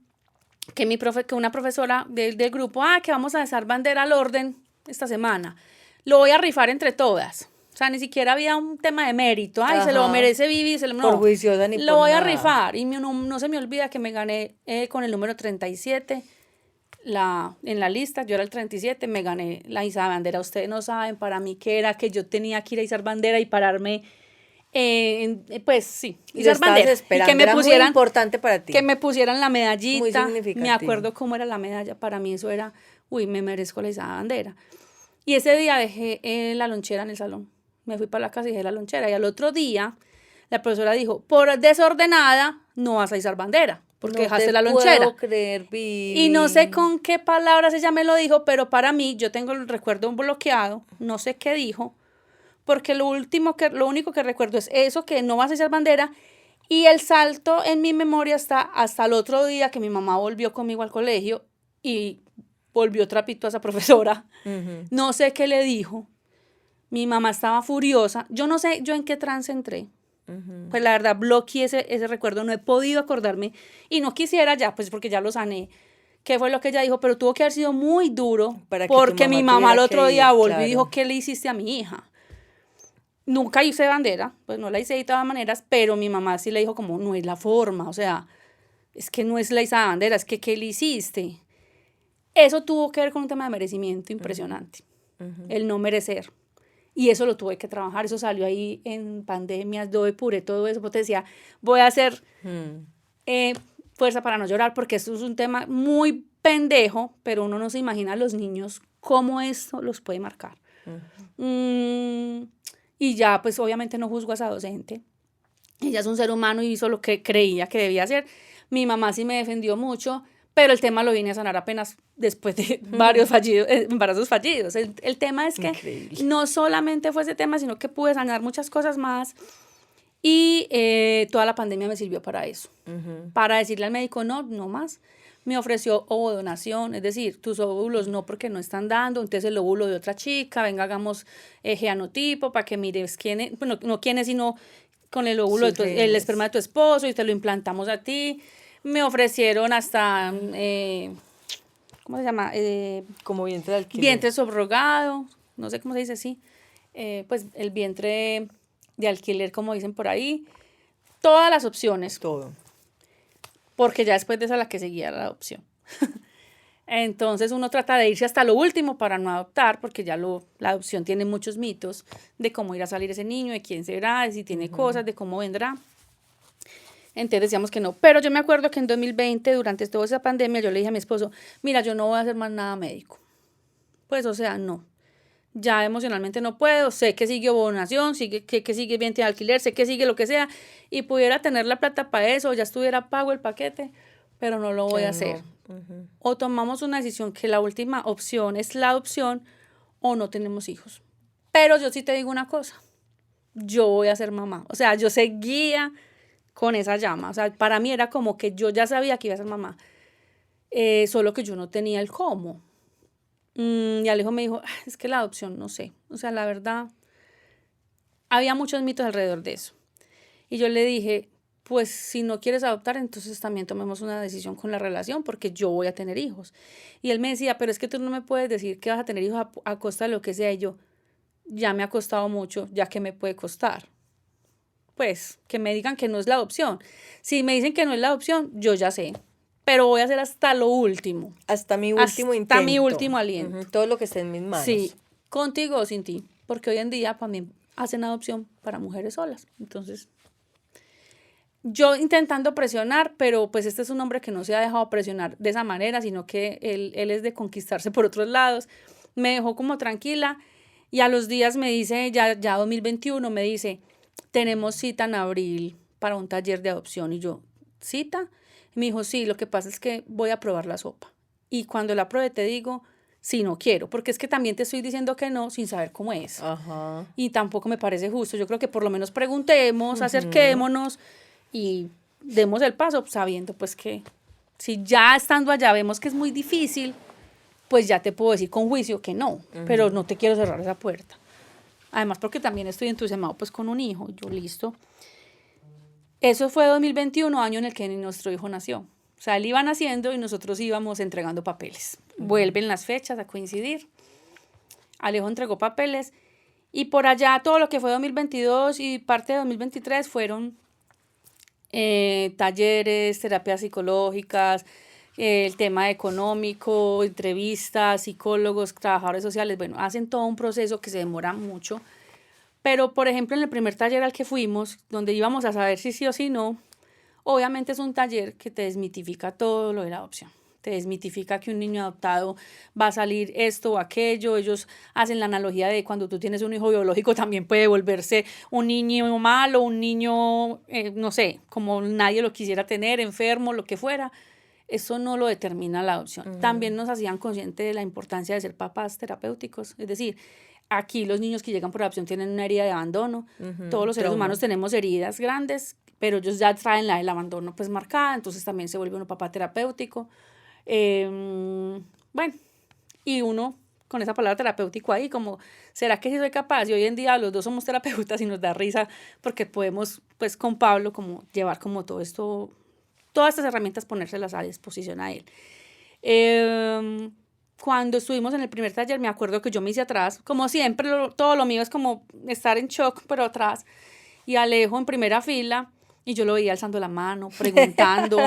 que que una profesora del grupo, que vamos a izar bandera al orden esta semana. Lo voy a rifar entre todas. O sea, ni siquiera había un tema de mérito. Ay, se lo Ajá. merece Vivi, Por no, juiciosa ni lo por voy a nada. rifar. Y no se me olvida que me gané con el número 37 en la lista. Yo era el 37, me gané la izada de bandera. Ustedes no saben para mí qué era que yo tenía que ir a izar bandera y pararme, pues sí, Y lo izar estabas bandera. Y esperando. que me Era muy pusieran, importante para ti. que me pusieran la Muy medallita. significativo. Me acuerdo cómo era la medalla. Para mí eso era, uy, me merezco la izada de bandera. Y ese día dejé la lonchera en el salón. Me fui para la casa y dejé la lonchera. Y al otro día, la profesora dijo, por desordenada, no vas a izar bandera, porque No dejaste te la lonchera. puedo creer, Y no sé Vivi. con qué palabras ella me lo dijo, pero para mí, yo tengo el recuerdo bloqueado, no sé qué dijo, porque lo único que recuerdo es eso, que no vas a izar bandera, y el salto en mi memoria está hasta el otro día que mi mamá volvió conmigo al colegio y volvió trapito a esa profesora. Ujú. No sé qué le dijo. Mi mamá estaba furiosa. Yo no sé yo en qué trance entré. Pues la verdad bloqueé ese recuerdo. No he podido acordarme. Y no quisiera ya, pues porque ya lo sané. ¿Qué fue lo que ella dijo? Pero tuvo que haber sido muy duro. Para que tu Porque mamá mi mamá el tuviera otro que día ir, volvió y claro. dijo, ¿qué le hiciste a mi hija? Nunca hice bandera. Pues no la hice de todas maneras. Pero mi mamá sí le dijo como, no es la forma. O sea, es que no es la izada bandera. Es que, ¿qué le hiciste? Eso tuvo que ver con un tema de merecimiento impresionante. El no merecer. Y eso lo tuve que trabajar, eso salió ahí en pandemias, yo depuré todo eso, porque decía, voy a hacer fuerza para no llorar, porque esto es un tema muy pendejo, pero uno no se imagina a los niños cómo esto los puede marcar. Y ya, pues obviamente no juzgo a esa docente. Ella es un ser humano y hizo lo que creía que debía hacer. Mi mamá sí me defendió mucho, pero el tema lo vine a sanar apenas después de varios embarazos fallidos. El tema es que Increíble. no solamente fue ese tema, sino que pude sanar muchas cosas más. Y toda la pandemia me sirvió para eso. Para decirle al médico, no más. Me ofreció ovodonación, es decir, tus óvulos no, porque no están dando, entonces el óvulo de otra chica, venga, hagamos genotipo para que mires quién es, bueno, no quién es, sino con el óvulo, Sus el genes. esperma de tu esposo y te lo implantamos a ti. Me ofrecieron hasta, ¿cómo se llama? Como vientre de alquiler. Vientre subrogado, no sé cómo se dice así, pues el vientre de alquiler, como dicen por ahí. Todas las opciones, Todo. porque ya después de esa la que seguía la adopción. Entonces uno trata de irse hasta lo último para no adoptar, porque ya la adopción tiene muchos mitos de cómo irá a salir ese niño, de quién será, de si tiene cosas, de cómo vendrá. Entonces decíamos que no. Pero yo me acuerdo que en 2020, durante toda esa pandemia, yo le dije a mi esposo, mira, yo no voy a hacer más nada médico. Pues, o sea, no. Ya emocionalmente no puedo, sé que sigue ovodonación, que sigue vientre de alquiler, sé que sigue lo que sea, y pudiera tener la plata para eso, ya estuviera pago el paquete, pero no lo voy a hacer. O tomamos una decisión que la última opción es la adopción, o no tenemos hijos. Pero yo sí te digo una cosa, yo voy a ser mamá. O sea, yo seguía con esa llama. O sea, para mí era como que yo ya sabía que iba a ser mamá, solo que yo no tenía el cómo. Y Alejo me dijo, es que la adopción, no sé. O sea, la verdad, había muchos mitos alrededor de eso. Y yo le dije, pues si no quieres adoptar, entonces también tomemos una decisión con la relación, porque yo voy a tener hijos. Y él me decía, pero es que tú no me puedes decir que vas a tener hijos a costa de lo que sea. Y yo, ya me ha costado mucho, ya que me puede costar. Pues, que me digan que no es la adopción. Si me dicen que no es la adopción, yo ya sé. Pero voy a hacer hasta lo último. Hasta mi último intento. Hasta mi último aliento. Todo lo que esté en mis manos. Sí, contigo o sin ti. Porque hoy en día también hacen adopción para mujeres solas. Entonces, yo intentando presionar, pero pues este es un hombre que no se ha dejado presionar de esa manera, sino que él es de conquistarse por otros lados. Me dejó como tranquila y a los días me dice, ya 2021, me dice, tenemos cita en abril para un taller de adopción. Y yo, ¿cita? Y me dijo, sí, lo que pasa es que voy a probar la sopa. Y cuando la pruebe te digo, sí, no quiero, porque es que también te estoy diciendo que no sin saber cómo es. Ajá. Y tampoco me parece justo. Yo creo que por lo menos preguntemos, acerquémonos y demos el paso sabiendo pues que si ya estando allá vemos que es muy difícil, pues ya te puedo decir con juicio que no, pero no te quiero cerrar esa puerta. Además porque también estoy entusiasmado pues con un hijo, yo listo. Eso fue 2021, año en el que nuestro hijo nació. O sea, él iba naciendo y nosotros íbamos entregando papeles. Vuelven las fechas a coincidir. Alejo entregó papeles Y por allá todo lo que fue 2022 y parte de 2023 fueron talleres, terapias psicológicas, el tema económico, entrevistas, psicólogos, trabajadores sociales. Bueno, hacen todo un proceso que se demora mucho. Pero, por ejemplo, en el primer taller al que fuimos, donde íbamos a saber si sí o si no, obviamente es un taller que te desmitifica todo lo de la adopción. Te desmitifica que un niño adoptado va a salir esto o aquello. Ellos hacen la analogía de cuando tú tienes un hijo biológico también puede volverse un niño malo, un niño, no sé, como nadie lo quisiera tener, enfermo, lo que fuera. Eso no lo determina la adopción. También nos hacían conscientes de la importancia de ser papás terapéuticos. Es decir, aquí los niños que llegan por adopción tienen una herida de abandono. Todos los seres Trauma. humanos tenemos heridas grandes, pero ellos ya traen la del abandono pues marcada, entonces también se vuelve uno papá terapéutico. Bueno, y uno con esa palabra terapéutico ahí, como, ¿será que sí soy capaz? Y hoy en día los dos somos terapeutas y nos da risa porque podemos, pues con Pablo, como llevar como todo esto, todas estas herramientas, ponérselas a disposición a él. Cuando estuvimos en el primer taller, me acuerdo que yo me hice atrás, como siempre, todo lo mío es como estar en shock, pero atrás, y Alejo en primera fila, y yo lo veía alzando la mano, preguntando,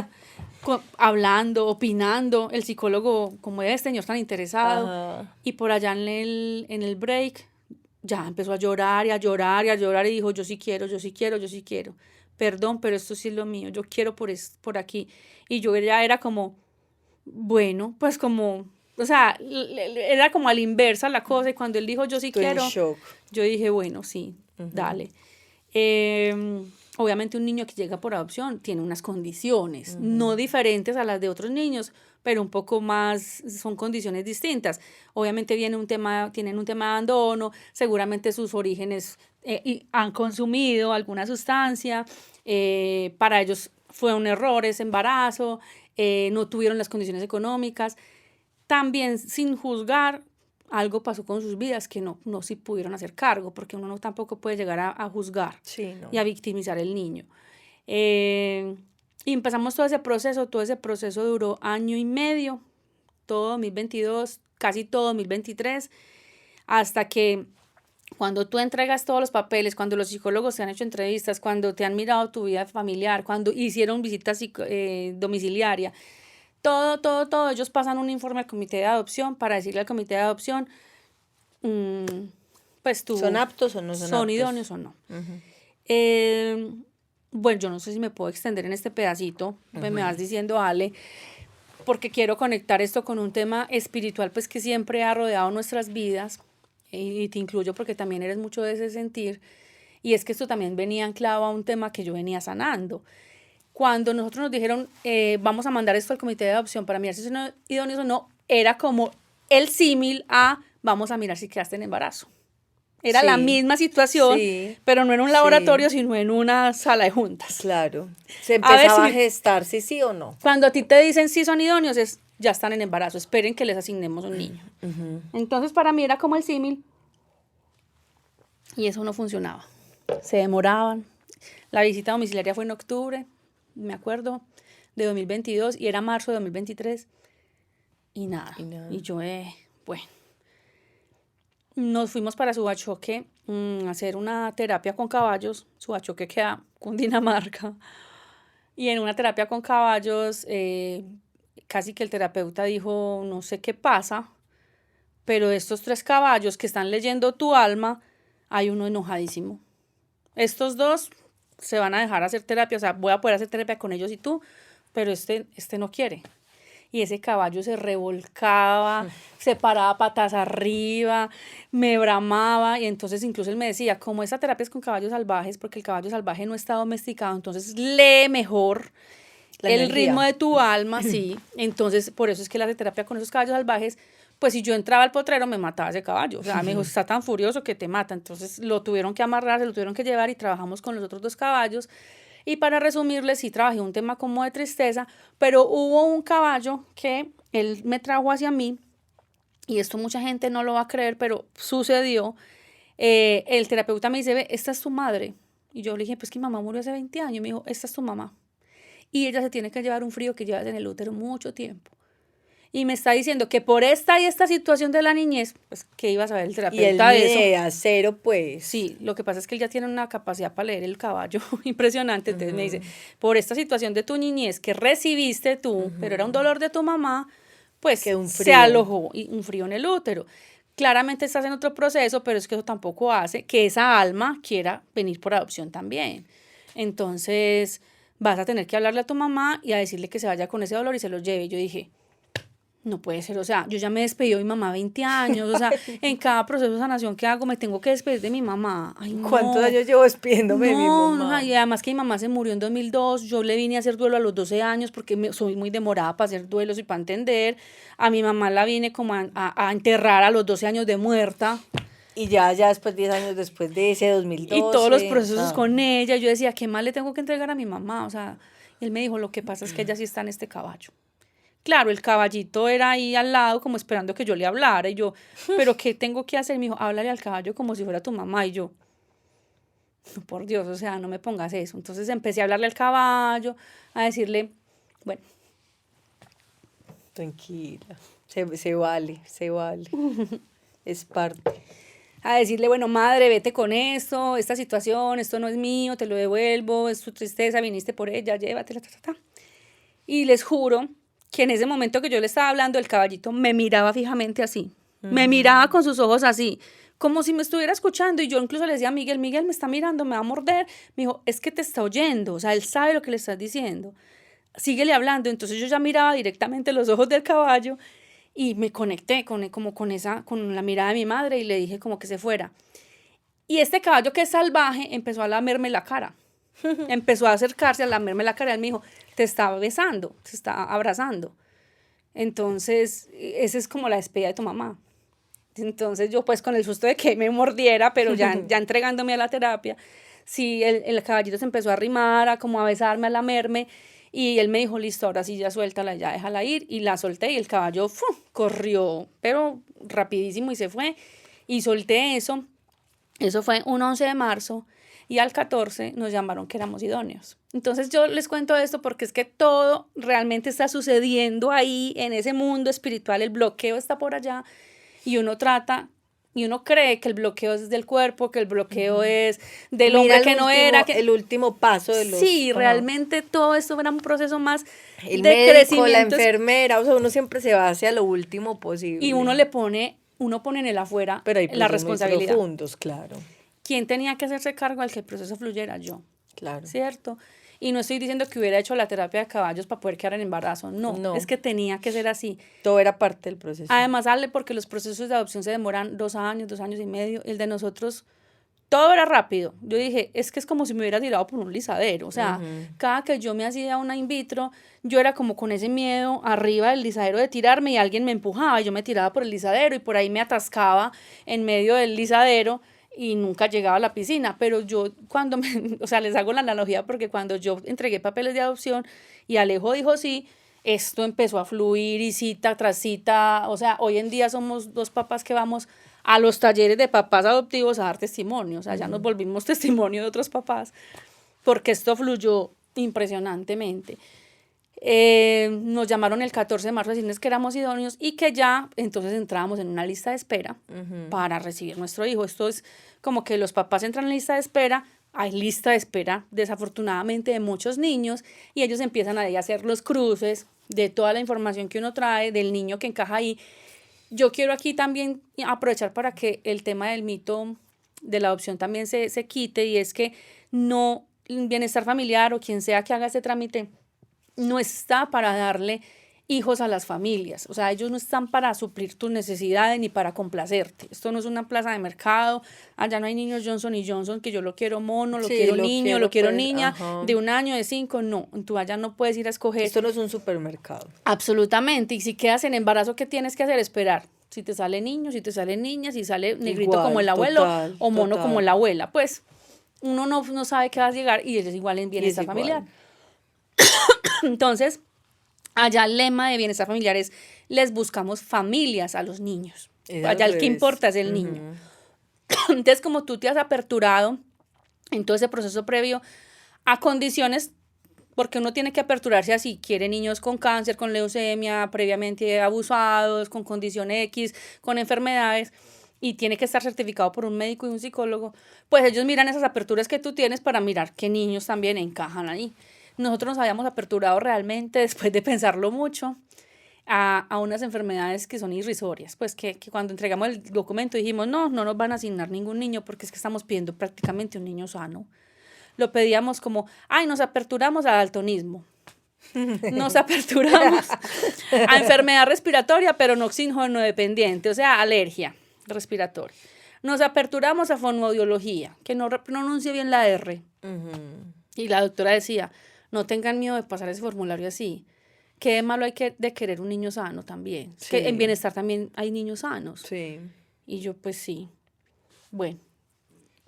hablando, opinando, el psicólogo, como es señor tan interesado, Ajá. y por allá en el break, ya empezó a llorar y a llorar y a llorar, y dijo, yo sí quiero, yo sí quiero, yo sí quiero, perdón, pero esto sí es lo mío, yo quiero por aquí, y yo ya era como, bueno, pues como, o sea, era como a la inversa la cosa, y cuando él dijo yo sí Tú en quiero, shock. yo dije, bueno, sí, dale. Obviamente un niño que llega por adopción tiene unas condiciones, no diferentes a las de otros niños, pero un poco más, son condiciones distintas. Obviamente tienen un tema de abandono, seguramente sus orígenes han consumido alguna sustancia, para ellos fue un error ese embarazo, no tuvieron las condiciones económicas. También sin juzgar, algo pasó con sus vidas que no sí pudieron hacer cargo, porque uno no tampoco puede llegar a juzgar Sí, no. y a victimizar al niño. Y empezamos todo ese proceso duró 1 año y medio, todo 2022, casi todo 2023, hasta que cuando tú entregas todos los papeles, cuando los psicólogos te han hecho entrevistas, cuando te han mirado tu vida familiar, cuando hicieron visitas domiciliaria, todo, ellos pasan un informe al comité de adopción para decirle al comité de adopción, pues tú, ¿Son aptos o no son son aptos? idóneos o no. Bueno, yo no sé si me puedo extender en este pedacito, pues me vas diciendo, Ale, porque quiero conectar esto con un tema espiritual, pues que siempre ha rodeado nuestras vidas, y te incluyo porque también eres mucho de ese sentir, y es que esto también venía anclado a un tema que yo venía sanando. Cuando nosotros nos dijeron, vamos a mandar esto al comité de adopción para mirar si son idóneos o no, era como el símil a vamos a mirar si quedaste en embarazo. Era la misma situación, pero no en un laboratorio, sino en una sala de juntas. Claro. Se empezaba a gestar, sí o no. Cuando a ti te dicen si son idóneos, ya están en embarazo, esperen que les asignemos un niño. Entonces para mí era como el símil, y eso no funcionaba. Se demoraban. La visita domiciliaria fue en octubre, me acuerdo, de 2022, y era marzo de 2023, y nada. Y yo, bueno, nos fuimos para Subachoque a hacer una terapia con caballos. Subachoque queda Cundinamarca, y en una terapia con caballos, casi que el terapeuta dijo, no sé qué pasa, pero de estos 3 caballos que están leyendo tu alma, hay uno enojadísimo. Estos 2 se van a dejar hacer terapia, o sea, voy a poder hacer terapia con ellos y tú, pero este no quiere. Y ese caballo se revolcaba, se paraba patas arriba, me bramaba, y entonces incluso él me decía, como esta terapia es con caballos salvajes, porque el caballo salvaje no está domesticado, entonces lee mejor el ritmo de tu alma, sí. Entonces, por eso es que él hace terapia con esos caballos salvajes. Pues si yo entraba al potrero, me mataba ese caballo. O sea, me dijo, está tan furioso que te mata. Entonces lo tuvieron que amarrar, se lo tuvieron que llevar, y trabajamos con los otros 2 caballos. Y para resumirles, sí trabajé un tema como de tristeza, pero hubo un caballo que él me trajo hacia mí, y esto mucha gente no lo va a creer, pero sucedió. El terapeuta me dice, ve, esta es tu madre. Y yo le dije, pues que mi mamá murió hace 20 años. Y me dijo, esta es tu mamá. Y ella se tiene que llevar un frío que llevas en el útero mucho tiempo. y me está diciendo que por esta y esta situación de la niñez, pues, ¿qué iba a saber el Y él terapeuta de eso? ni idea, cero pues. Sí, lo que pasa es que él ya tiene una capacidad para leer el caballo impresionante. Entonces me dice, por esta situación de tu niñez que recibiste tú, pero era un dolor de tu mamá, pues Que un se frío. alojó y un frío en el útero. Claramente estás en otro proceso, pero es que eso tampoco hace que esa alma quiera venir por adopción también. Entonces vas a tener que hablarle a tu mamá y a decirle que se vaya con ese dolor y se lo lleve. Y yo dije, no puede ser, o sea, yo ya me despedí de mi mamá 20 años, o sea, en cada proceso de sanación que hago me tengo que despedir de mi mamá. Ay, no. ¿Cuántos años llevo despidiéndome de mi No, mamá? y además que mi mamá se murió en 2002, yo le vine a hacer duelo a los 12 años porque soy muy demorada para hacer duelos y para entender. A mi mamá la vine como a enterrar a los 12 años de muerta. Y ya después, 10 años después de ese 2012. Y todos los procesos ah, con ella, yo decía, ¿qué más le tengo que entregar a mi mamá? O sea, él me dijo, lo que pasa es que ella sí está en este caballo. Claro, el caballito era ahí al lado como esperando que yo le hablara y yo, ¿pero qué tengo que hacer? Me dijo, háblale al caballo como si fuera tu mamá y yo, no, por Dios, o sea, no me pongas eso. Entonces empecé a hablarle al caballo, a decirle, bueno, Tranquila. Se vale, se vale. Es parte. a decirle, bueno, madre, vete con esto, esta situación, esto no es mío, te lo devuelvo, es tu tristeza, viniste por ella, llévatela, ta, ta, ta. Y les juro que en ese momento que yo le estaba hablando, el caballito me miraba fijamente así, me miraba con sus ojos así, como si me estuviera escuchando, y yo incluso le decía a Miguel, Miguel me está mirando, me va a morder, me dijo, es que te está oyendo, o sea, él sabe lo que le estás diciendo, síguele hablando. Entonces yo ya miraba directamente los ojos del caballo y me conecté con la mirada de mi madre y le dije como que se fuera. Y este caballo que es salvaje empezó a lamerme la cara. Empezó a acercarse a lamerme la cara. Él me dijo, te está besando, te está abrazando. Entonces, esa es como la despedida de tu mamá. Entonces yo pues con el susto de que me mordiera, pero ya entregándome a la terapia, sí, el caballito se empezó a arrimar, a como a besarme, a lamerme, y él me dijo, listo, ahora sí ya suéltala, ya déjala ir, y la solté y el caballo corrió, pero rapidísimo y se fue, y solté eso. Eso fue un 11 de marzo y al 14 nos llamaron que éramos idóneos. Entonces yo les cuento esto porque es que todo realmente está sucediendo ahí en ese mundo espiritual, el bloqueo está por allá y uno trata y uno cree que el bloqueo es del cuerpo, que el bloqueo es del Mira hombre el que no último, era. el último paso de los... Sí, ajá. realmente todo esto era un proceso más El de médico, la crecimiento enfermera, o sea, uno siempre se va hacia lo último posible. y uno pone en el afuera Pero hay la procesos muy responsabilidad. profundos, claro, ¿Quién tenía que hacerse cargo al que el proceso fluyera? Yo. claro. ¿Cierto? Y no estoy diciendo que hubiera hecho la terapia de caballos para poder quedar en embarazo, no, No. es que tenía que ser así. Todo era parte del proceso. Además, Ale, porque los procesos de adopción se demoran 2 años, 2 años y medio, el de nosotros, todo era rápido. Yo dije, es que es como si me hubiera tirado por un lisadero, o sea, cada que yo me hacía una in vitro, yo era como con ese miedo arriba del lisadero de tirarme y alguien me empujaba y yo me tiraba por el lisadero y por ahí me atascaba en medio del lisadero y nunca llegaba a la piscina, pero yo cuando o sea, les hago la analogía porque cuando yo entregué papeles de adopción y Alejo dijo sí, esto empezó a fluir y cita tras cita, o sea, hoy en día somos 2 papás que vamos a los talleres de papás adoptivos a dar testimonio, o sea, ya nos volvimos testimonio de otros papás, porque esto fluyó impresionantemente. Nos llamaron el 14 de marzo a decirnos que éramos idóneos y que ya entonces entrábamos en una lista de espera para recibir nuestro hijo. Esto es como que los papás entran en lista de espera, hay lista de espera desafortunadamente de muchos niños y ellos empiezan ahí a hacer los cruces de toda la información que uno trae, del niño que encaja ahí. Yo quiero aquí también aprovechar para que el tema del mito de la adopción también se quite y es que no, Bienestar Familiar o quien sea que haga este trámite no está para darle hijos a las familias, o sea, ellos no están para suplir tus necesidades ni para complacerte. Esto no es una plaza de mercado, allá no hay niños Johnson y Johnson que yo lo quiero mono, lo Sí, quiero lo niño, quiero, lo quiero pues, niña, ajá. de 1 año, de 5, no, tú allá no puedes ir a escoger. Esto no es un supermercado. Absolutamente, y si quedas en embarazo, ¿qué tienes que hacer? Esperar. Si te sale niño, si te sale niña, si sale negrito Igual, como el abuelo total, o mono total. como la abuela, pues uno no sabe qué vas a llegar y es igual en bienestar igual. familiar. Entonces, allá el lema de bienestar familiar es, les buscamos familias a los niños. Es Allá al el que revés. importa es el niño. Entonces, como tú te has aperturado en todo ese proceso previo a condiciones porque uno tiene que aperturarse así, quiere niños con cáncer, con leucemia, previamente abusados, con condición X, con enfermedades, y tiene que estar certificado por un médico y un psicólogo, pues ellos miran esas aperturas que tú tienes para mirar qué niños también encajan ahí. Nosotros nos habíamos aperturado realmente, después de pensarlo mucho, a unas enfermedades que son irrisorias, pues que cuando entregamos el documento dijimos, no nos van a asignar ningún niño porque es que estamos pidiendo prácticamente un niño sano. Lo pedíamos como, ay, nos aperturamos a daltonismo, nos aperturamos a enfermedad respiratoria, pero no oxígeno dependiente, o sea, alergia respiratoria. Nos aperturamos a fonoaudiología, que no pronuncie bien la R. Y la doctora decía, no tengan miedo de pasar ese formulario así. ¿Qué de malo hay de querer un niño sano también? Sí. Que en bienestar también hay niños sanos. Sí. Y yo, pues sí. Bueno.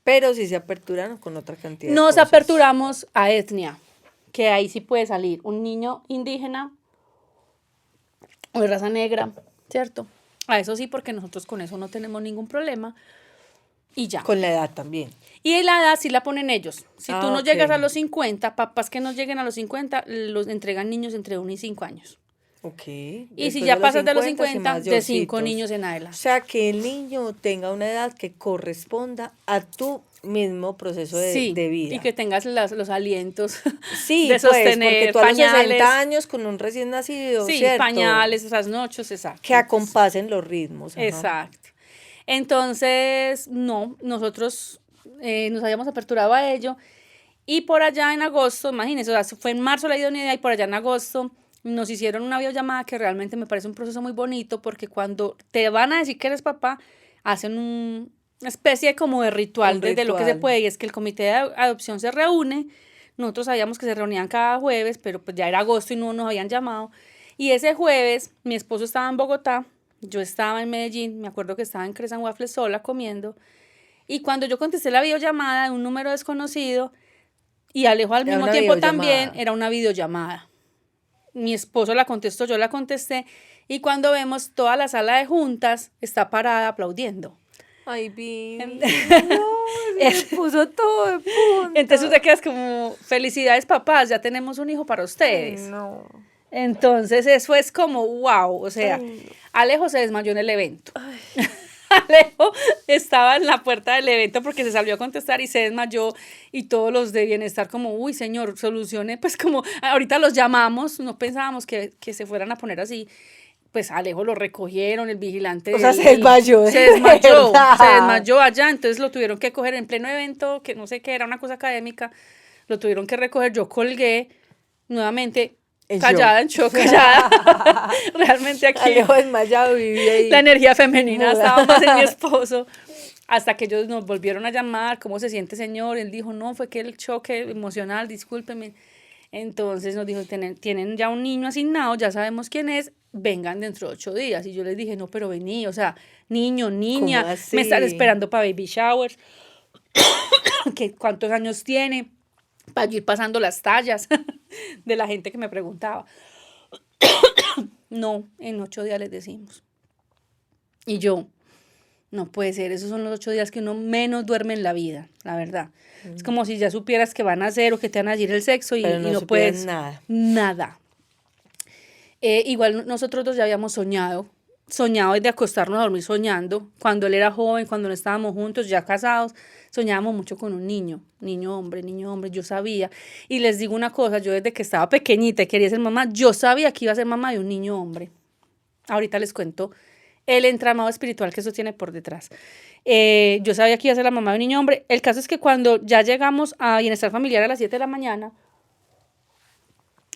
Pero sí se aperturan con otra cantidad de Nos cosas. aperturamos a etnia, que ahí sí puede salir un niño indígena o de raza negra, ¿cierto? A eso sí, porque nosotros con eso no tenemos ningún problema. Y ya. Con la edad también. Y la edad sí la ponen ellos. Si tú no ok. llegas a los 50, papás que no lleguen a los 50, los entregan niños entre 1 y 5 años. Ok. Y Después si ya pasas de los sí 50, más de 5 mayorcitos. niños en O adelante. sea, que el niño tenga una edad que corresponda a tu mismo proceso Sí, de vida. y que tengas los alientos Sí, de pues, porque sostener tú a los pañales. 60 años con un recién nacido, Sí, ¿cierto? pañales, trasnochos, exacto. Que acompasen los ritmos. Ajá. Exacto. Entonces, no, nosotros nos habíamos aperturado a ello. Y por allá en agosto, imagínense, o sea, fue en marzo la idoneidad y por allá en agosto nos hicieron una videollamada que realmente me parece un proceso muy bonito porque cuando te van a decir que eres papá, hacen una especie como de ritual de lo que se puede, y es que el comité de adopción se reúne. Nosotros sabíamos que se reunían cada jueves, pero pues ya era agosto y no nos habían llamado. Y ese jueves mi esposo estaba en Bogotá, yo estaba en Medellín, me acuerdo que estaba en Cresan Waffles sola comiendo. Y cuando yo contesté la videollamada de un número desconocido, y Alejo al mismo tiempo también, era una videollamada. Mi esposo la contestó, yo la contesté, y cuando vemos toda la sala de juntas está parada aplaudiendo. Ay, Vivi, no, se puso todo de punta. Entonces usted quedas como, felicidades papás, ya tenemos un hijo para ustedes. Ay, no. Entonces eso es como, wow, o sea, Ay, no. Alejo se desmayó en el evento. Alejo estaba en la puerta del evento porque se salió a contestar y se desmayó, y todos los de bienestar como, uy, señor, solucione, pues como ahorita los llamamos, no pensábamos que se fueran a poner así. Pues Alejo lo recogieron, el vigilante. O sea, se desmayó. Se desmayó allá, entonces lo tuvieron que coger en pleno evento, que no sé qué, era una cosa académica, lo tuvieron que recoger, yo colgué nuevamente. Callada, en shock, callada. Realmente aquí. Alejo desmayado, Vivi ahí. La energía femenina estaba más en mi esposo. Hasta que ellos nos volvieron a llamar, ¿cómo se siente, señor? Él dijo, no, fue que el choque emocional, discúlpeme. Entonces nos dijo, tienen ya un niño asignado, ya sabemos quién es, vengan dentro de 8 días. Y yo les dije, no, pero vení, o sea, niño, niña, me están esperando para baby showers. ¿Cuántos años tiene? Para ir pasando las tallas de la gente que me preguntaba. No, en 8 días les decimos. Y yo, no puede ser, esos son los 8 días que uno menos duerme en la vida, la verdad. Es como si ya supieras que van a hacer o que te van a decir el sexo y no puedes nada. Nada. Igual nosotros dos ya habíamos soñado de acostarnos a dormir soñando. Cuando él era joven, cuando no estábamos juntos, ya casados, soñábamos mucho con un niño hombre, yo sabía. Y les digo una cosa, yo desde que estaba pequeñita y quería ser mamá, yo sabía que iba a ser mamá de un niño hombre. Ahorita les cuento el entramado espiritual que eso tiene por detrás. Yo sabía que iba a ser la mamá de un niño hombre. El caso es que cuando ya llegamos a Bienestar Familiar a las 7 de la mañana,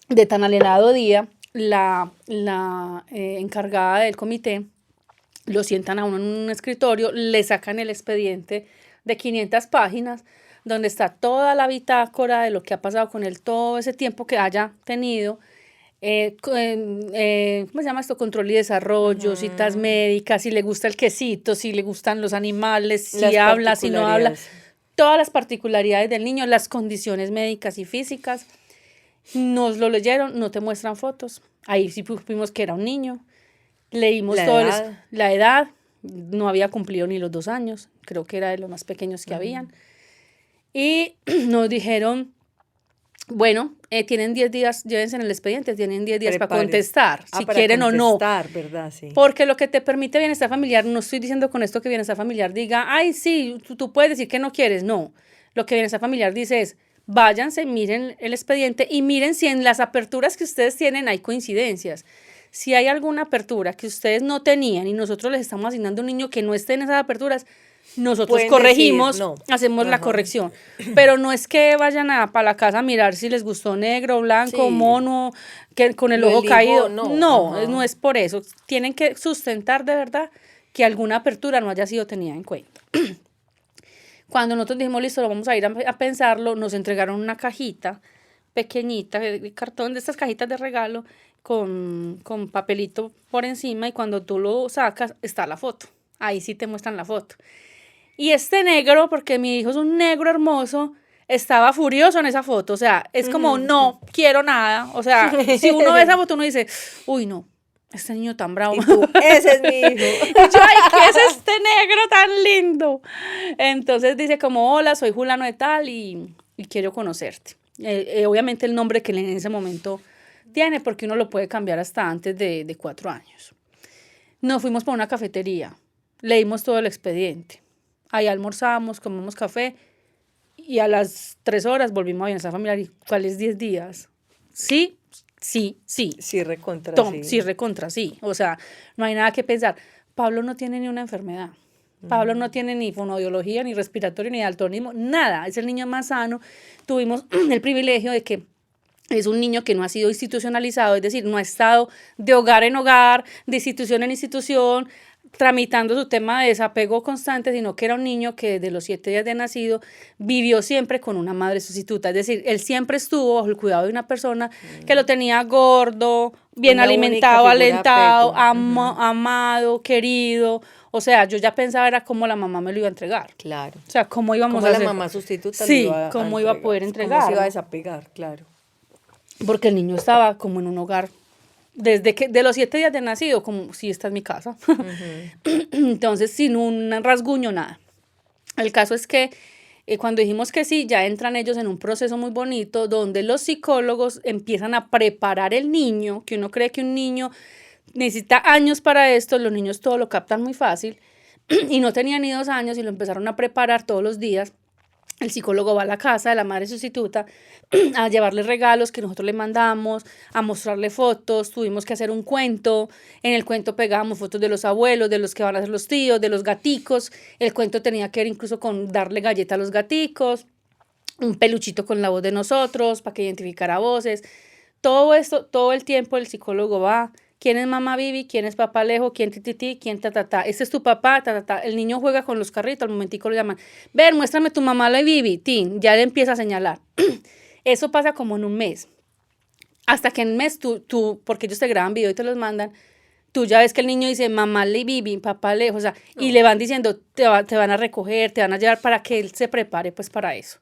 de tan alienado día, la encargada del comité lo sientan a uno en un escritorio, le sacan el expediente de 500 páginas, donde está toda la bitácora de lo que ha pasado con él, todo ese tiempo que haya tenido, ¿cómo se llama esto? Control y desarrollo, citas médicas, si le gusta el quesito, si le gustan los animales, si habla, si no habla, todas las particularidades del niño, las condiciones médicas y físicas. Nos lo leyeron, no te muestran fotos. Ahí sí supimos que era un niño. Leímos la edad, no había cumplido ni los 2 años, creo que era de los más pequeños que habían. Y nos dijeron, Bueno, tienen 10 días, llévense en el expediente, tienen 10 días para Prepárense. contestar, si Para quieren o no. contestar, ¿verdad? Sí. Porque lo que te permite bienestar familiar, no estoy diciendo con esto que bienestar familiar diga, ay, sí, tú puedes decir que no quieres, no. Lo que bienestar familiar dice es, váyanse, miren el expediente y miren si en las aperturas que ustedes tienen hay coincidencias. Si hay alguna apertura que ustedes no tenían y nosotros les estamos asignando a un niño que no esté en esas aperturas, nosotros Pueden corregimos, decir no. hacemos la Ajá. corrección. Pero no es que vayan para la casa a mirar si les gustó negro, blanco, Sí. mono, que con el Lo ojo elijo, caído. no, No, ajá. no es por eso. Tienen que sustentar de verdad que alguna apertura no haya sido tenida en cuenta. Cuando nosotros dijimos, listo, lo vamos a ir a pensarlo, nos entregaron una cajita pequeñita de cartón, de estas cajitas de regalo, con papelito por encima, y cuando tú lo sacas, está la foto. Ahí sí te muestran la foto. Y este negro, porque mi hijo es un negro hermoso, estaba furioso en esa foto. O sea, es como, no quiero nada. O sea, si uno ve esa foto, uno dice, uy, no, este niño tan bravo. Y tú, ese es mi hijo. Y yo, ay, ¿qué es este negro tan lindo? Entonces dice como, hola, soy Julano de tal y quiero conocerte. Obviamente el nombre que él en ese momento tiene, porque uno lo puede cambiar hasta antes de 4 años. Nos fuimos para una cafetería, leímos todo el expediente. Ahí almorzamos, comimos café y a las 3 horas volvimos a bienestar familiar. ¿Y cuáles 10 días? Sí, sí, sí. Sí, recontra, Sí, sí. recontra, sí. O sea, no hay nada que pensar. Pablo no tiene ni una enfermedad. Pablo no tiene ni fonoaudiología, ni respiratorio, ni daltonismo, nada. Es el niño más sano. Tuvimos el privilegio de que es un niño que no ha sido institucionalizado, es decir, no ha estado de hogar en hogar, de institución en institución, tramitando su tema de desapego constante, sino que era un niño que desde los 7 días de nacido vivió siempre con una madre sustituta. Es decir, él siempre estuvo bajo el cuidado de una persona que lo tenía gordo, bien Una alimentado, única figura de alentado, apego. amado, querido. O sea, yo ya pensaba era cómo la mamá me lo iba a entregar. Claro. O sea, cómo íbamos Como a la hacer. mamá sustituta lo Sí, iba cómo iba a poder Cómo se entregar. iba a desapegar, claro. Porque el niño estaba como en un hogar desde que de los 7 días de nacido, como si esta es mi casa. Entonces, sin un rasguño, nada. El caso es que cuando dijimos que sí, ya entran ellos en un proceso muy bonito donde los psicólogos empiezan a preparar el niño, que uno cree que un niño necesita años para esto, los niños todo lo captan muy fácil, y no tenían ni 2 años y lo empezaron a preparar todos los días. El psicólogo va a la casa de la madre sustituta a llevarle regalos que nosotros le mandamos, a mostrarle fotos, tuvimos que hacer un cuento, en el cuento pegábamos fotos de los abuelos, de los que van a ser los tíos, de los gaticos, el cuento tenía que ver incluso con darle galleta a los gaticos, un peluchito con la voz de nosotros para que identificara voces. Todo esto, todo el tiempo el psicólogo va. ¿Quién es mamá Vivi? ¿Quién es papá Alejo? ¿Quién tititi? ¿Quién ta? Este es tu papá, ta. El niño juega con los carritos, al momentico lo llaman. Ven, muéstrame tu mamá la Vivi, tin. Ya le empieza a señalar. Eso pasa como en un mes. Hasta que en un mes tú, porque ellos te graban video y te los mandan, tú ya ves que el niño dice mamá le Vivi, papá Alejo, o sea, y le van diciendo, te van a recoger, te van a llevar para que él se prepare pues para eso.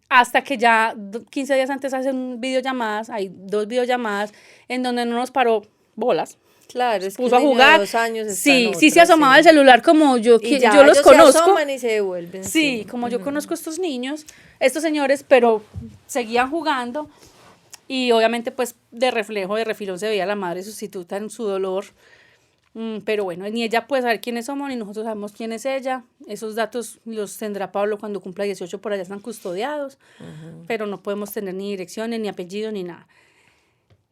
Hasta que ya 15 días antes hacen videollamadas, hay 2 videollamadas en donde no nos paró bolas. Claro, es que Puso un a niño de jugar. 2 años está Sí, en sí se otra, asomaba el sí. celular como yo, Y ya yo los ellos conozco. se asoman y se devuelven. Sí, como yo conozco a estos niños, estos señores, pero seguían jugando y obviamente pues de reflejo, de refilón se veía la madre sustituta en su dolor. Pero bueno, ni ella puede saber quiénes somos, ni nosotros sabemos quién es ella. Esos datos los tendrá Pablo cuando cumpla 18, por allá están custodiados, pero no podemos tener ni direcciones, ni apellido, ni nada.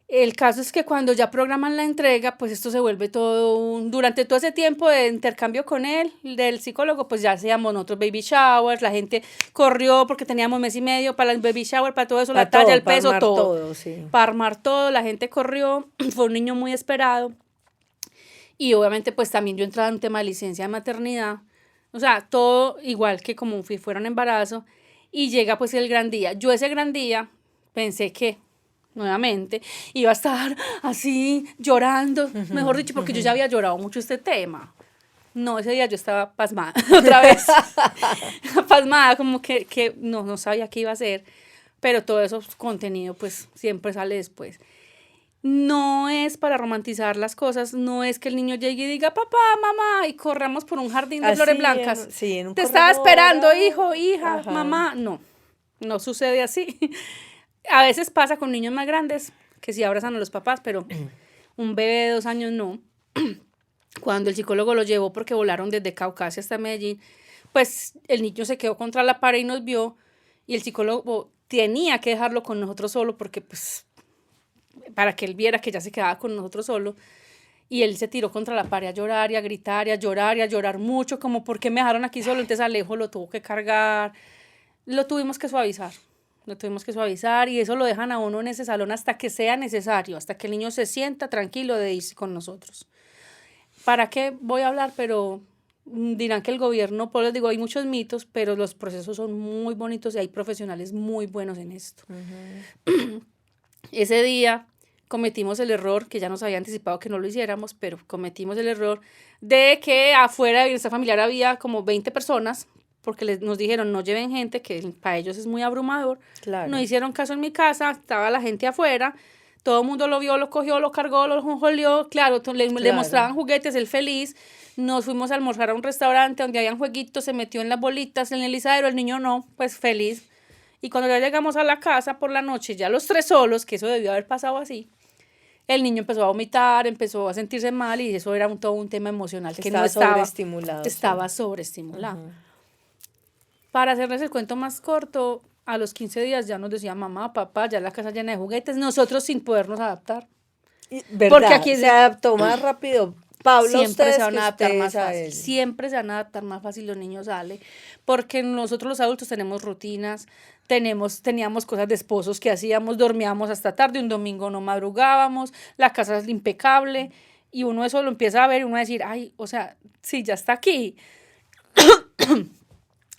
El caso es que cuando ya programan la entrega, pues esto se vuelve todo durante todo ese tiempo de intercambio con él, del psicólogo, pues ya hacíamos nosotros baby showers, la gente corrió porque teníamos mes y medio para el baby shower, para todo eso, la talla, el peso, para armar todo. todo, sí. Para armar todo, la gente corrió, fue un niño muy esperado. Y obviamente pues también yo entraba en un tema de licencia de maternidad, o sea, todo igual que como si fuera un embarazo, y llega pues el gran día. Yo ese gran día pensé que, nuevamente, iba a estar así llorando, mejor dicho, porque yo ya había llorado mucho este tema. No, ese día yo estaba pasmada, otra vez, pasmada, como que no sabía qué iba a hacer, pero todo eso contenido pues siempre sale después. No es para romantizar las cosas, no es que el niño llegue y diga, papá, mamá, y corramos por un jardín de Así flores blancas. sí, en un Te estaba corredor, esperando, ay, hijo, hija, ajá. mamá. No, no sucede así. A veces pasa con niños más grandes que sí abrazan a los papás, pero un bebé de 2 años no. Cuando el psicólogo lo llevó porque volaron desde Caucasia hasta Medellín, pues el niño se quedó contra la pared y nos vio, y el psicólogo tenía que dejarlo con nosotros solo porque pues para que él viera que ya se quedaba con nosotros solo. Y él se tiró contra la pared a llorar y a gritar y a llorar y a llorar mucho, como ¿por qué me dejaron aquí solo? Entonces Alejo lo tuvo que cargar, lo tuvimos que suavizar. Lo tuvimos que suavizar y eso lo dejan a uno en ese salón hasta que sea necesario, hasta que el niño se sienta tranquilo de irse con nosotros. ¿Para qué voy a hablar? Pero dirán que el gobierno, pues les digo, hay muchos mitos, pero los procesos son muy bonitos y hay profesionales muy buenos en esto. Ese día cometimos el error, que ya nos había anticipado que no lo hiciéramos, pero cometimos el error de que afuera de bienestar familiar había como 20 personas, porque nos dijeron no lleven gente, que para ellos es muy abrumador. Claro. No hicieron caso en mi casa, estaba la gente afuera, todo el mundo lo vio, lo cogió, lo cargó, lo jolió, claro, le mostraban juguetes, él feliz. Nos fuimos a almorzar a un restaurante donde habían jueguitos, se metió en las bolitas, en el izadero, el niño no, pues feliz. Y cuando ya llegamos a la casa por la noche, ya los 3 solos, que eso debió haber pasado así, el niño empezó a vomitar, empezó a sentirse mal y eso era todo un tema emocional que no estaba sobreestimulado. Estaba sobreestimulado. Para hacerles el cuento más corto, a los 15 días ya nos decía mamá, papá, ya la casa llena de juguetes, nosotros sin podernos adaptar. ¿Verdad? Porque aquí se adaptó más rápido. Pablo, siempre se van a adaptar más fácil. Siempre se van a adaptar más fácil, los niños salen. Porque nosotros los adultos tenemos rutinas, teníamos cosas de esposos que hacíamos, dormíamos hasta tarde, un domingo no madrugábamos, la casa es impecable, y uno eso lo empieza a ver y uno va a decir, ay, o sea, sí, ya está aquí.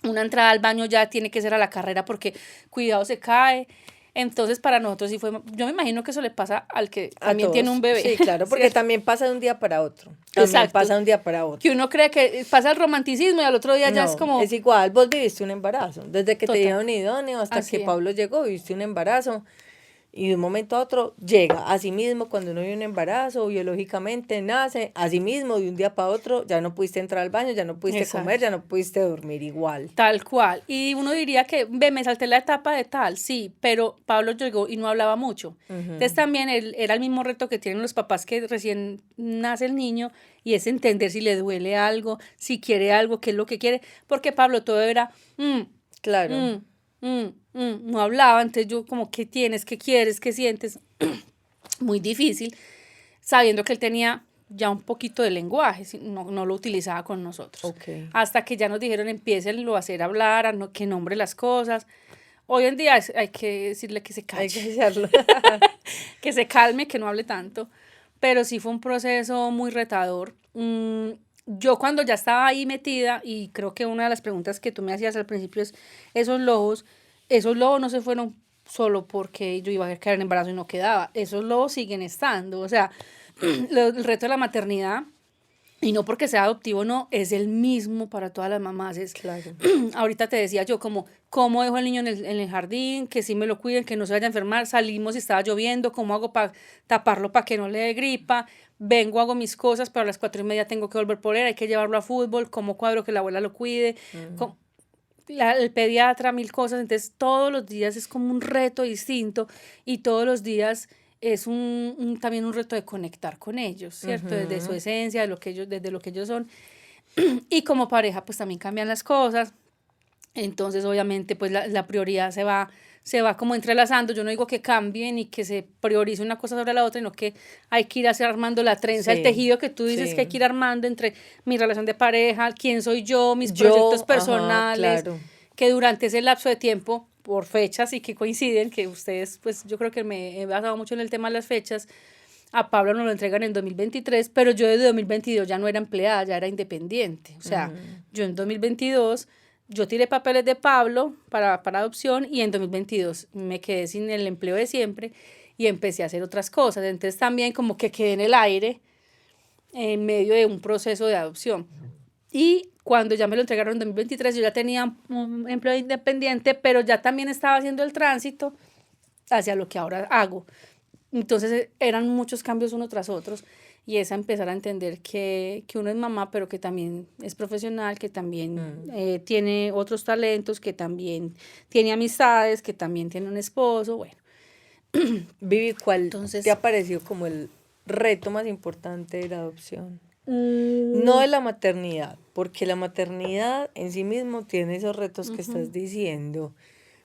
Una entrada al baño ya tiene que ser a la carrera porque cuidado se cae. Entonces para nosotros sí fue, yo me imagino que eso le pasa al que también tiene un bebé. Sí, claro, porque también pasa de un día para otro. También pasa de un día para otro. Que uno cree que pasa el romanticismo y al otro día ya es como... Es igual, vos viviste un embarazo. Desde que te dieron idóneo hasta que Pablo llegó, viviste un embarazo. Y de un momento a otro llega. Así mismo, cuando uno vive un embarazo, biológicamente nace. Así mismo, de un día para otro, ya no pudiste entrar al baño, ya no pudiste comer, ya no pudiste dormir igual. Tal cual. Y uno diría que, me salté la etapa de tal, sí, pero Pablo llegó y no hablaba mucho. Entonces también era el mismo reto que tienen los papás que recién nace el niño, y es entender si le duele algo, si quiere algo, qué es lo que quiere. Porque Pablo todo era, claro. No hablaba, entonces yo como, ¿qué tienes? ¿Qué quieres? ¿Qué sientes? Muy difícil, sabiendo que él tenía ya un poquito de lenguaje, no lo utilizaba con nosotros. Okay. Hasta que ya nos dijeron, empiécenlo a hacer hablar, que nombre las cosas. Hoy en día hay que decirle que se calle. Hay que hacerlo. Que se calme, que no hable tanto. Pero sí fue un proceso muy retador. Yo cuando ya estaba ahí metida, y creo que una de las preguntas que tú me hacías al principio es, esos lobos no se fueron solo porque yo iba a quedar en embarazo y no quedaba, esos lobos siguen estando, o sea, el reto de la maternidad, y no porque sea adoptivo, no, es el mismo para todas las mamás. Claro. Ahorita te decía yo cómo dejo al niño en el jardín, que sí me lo cuiden, que no se vaya a enfermar, salimos y estaba lloviendo, cómo hago para taparlo para que no le dé gripa, vengo, hago mis cosas, pero a las 4:30 tengo que volver por él, hay que llevarlo a fútbol, cómo cuadro que la abuela lo cuide, el pediatra, 1000 cosas. Entonces todos los días es como un reto distinto, y todos los días es también un reto de conectar con ellos, ¿cierto? Desde su esencia, desde lo que ellos son. Y como pareja, pues también cambian las cosas. Entonces, obviamente, pues la prioridad se va como entrelazando. Yo no digo que cambien y que se priorice una cosa sobre la otra, sino que hay que ir armando la trenza, el tejido que tú dices que hay que ir armando entre mi relación de pareja, quién soy yo, mis proyectos personales, que durante ese lapso de tiempo, por fechas y que coinciden, que ustedes, pues yo creo que me he basado mucho en el tema de las fechas. A Pablo nos lo entregan en 2023, pero yo desde 2022 ya no era empleada, ya era independiente. O sea, yo en 2022, yo tiré papeles de Pablo para adopción, y en 2022 me quedé sin el empleo de siempre y empecé a hacer otras cosas. Entonces también como que quedé en el aire en medio de un proceso de adopción. Y cuando ya me lo entregaron en 2023, yo ya tenía un empleo independiente, pero ya también estaba haciendo el tránsito hacia lo que ahora hago. Entonces eran muchos cambios uno tras otros, y es a empezar a entender que uno es mamá, pero que también es profesional, que también tiene otros talentos, que también tiene amistades, que también tiene un esposo, bueno. Vivi, ¿cuál te Entonces, ha parecido como el reto más importante de la adopción? No de la maternidad, porque la maternidad en sí mismo tiene esos retos que estás diciendo,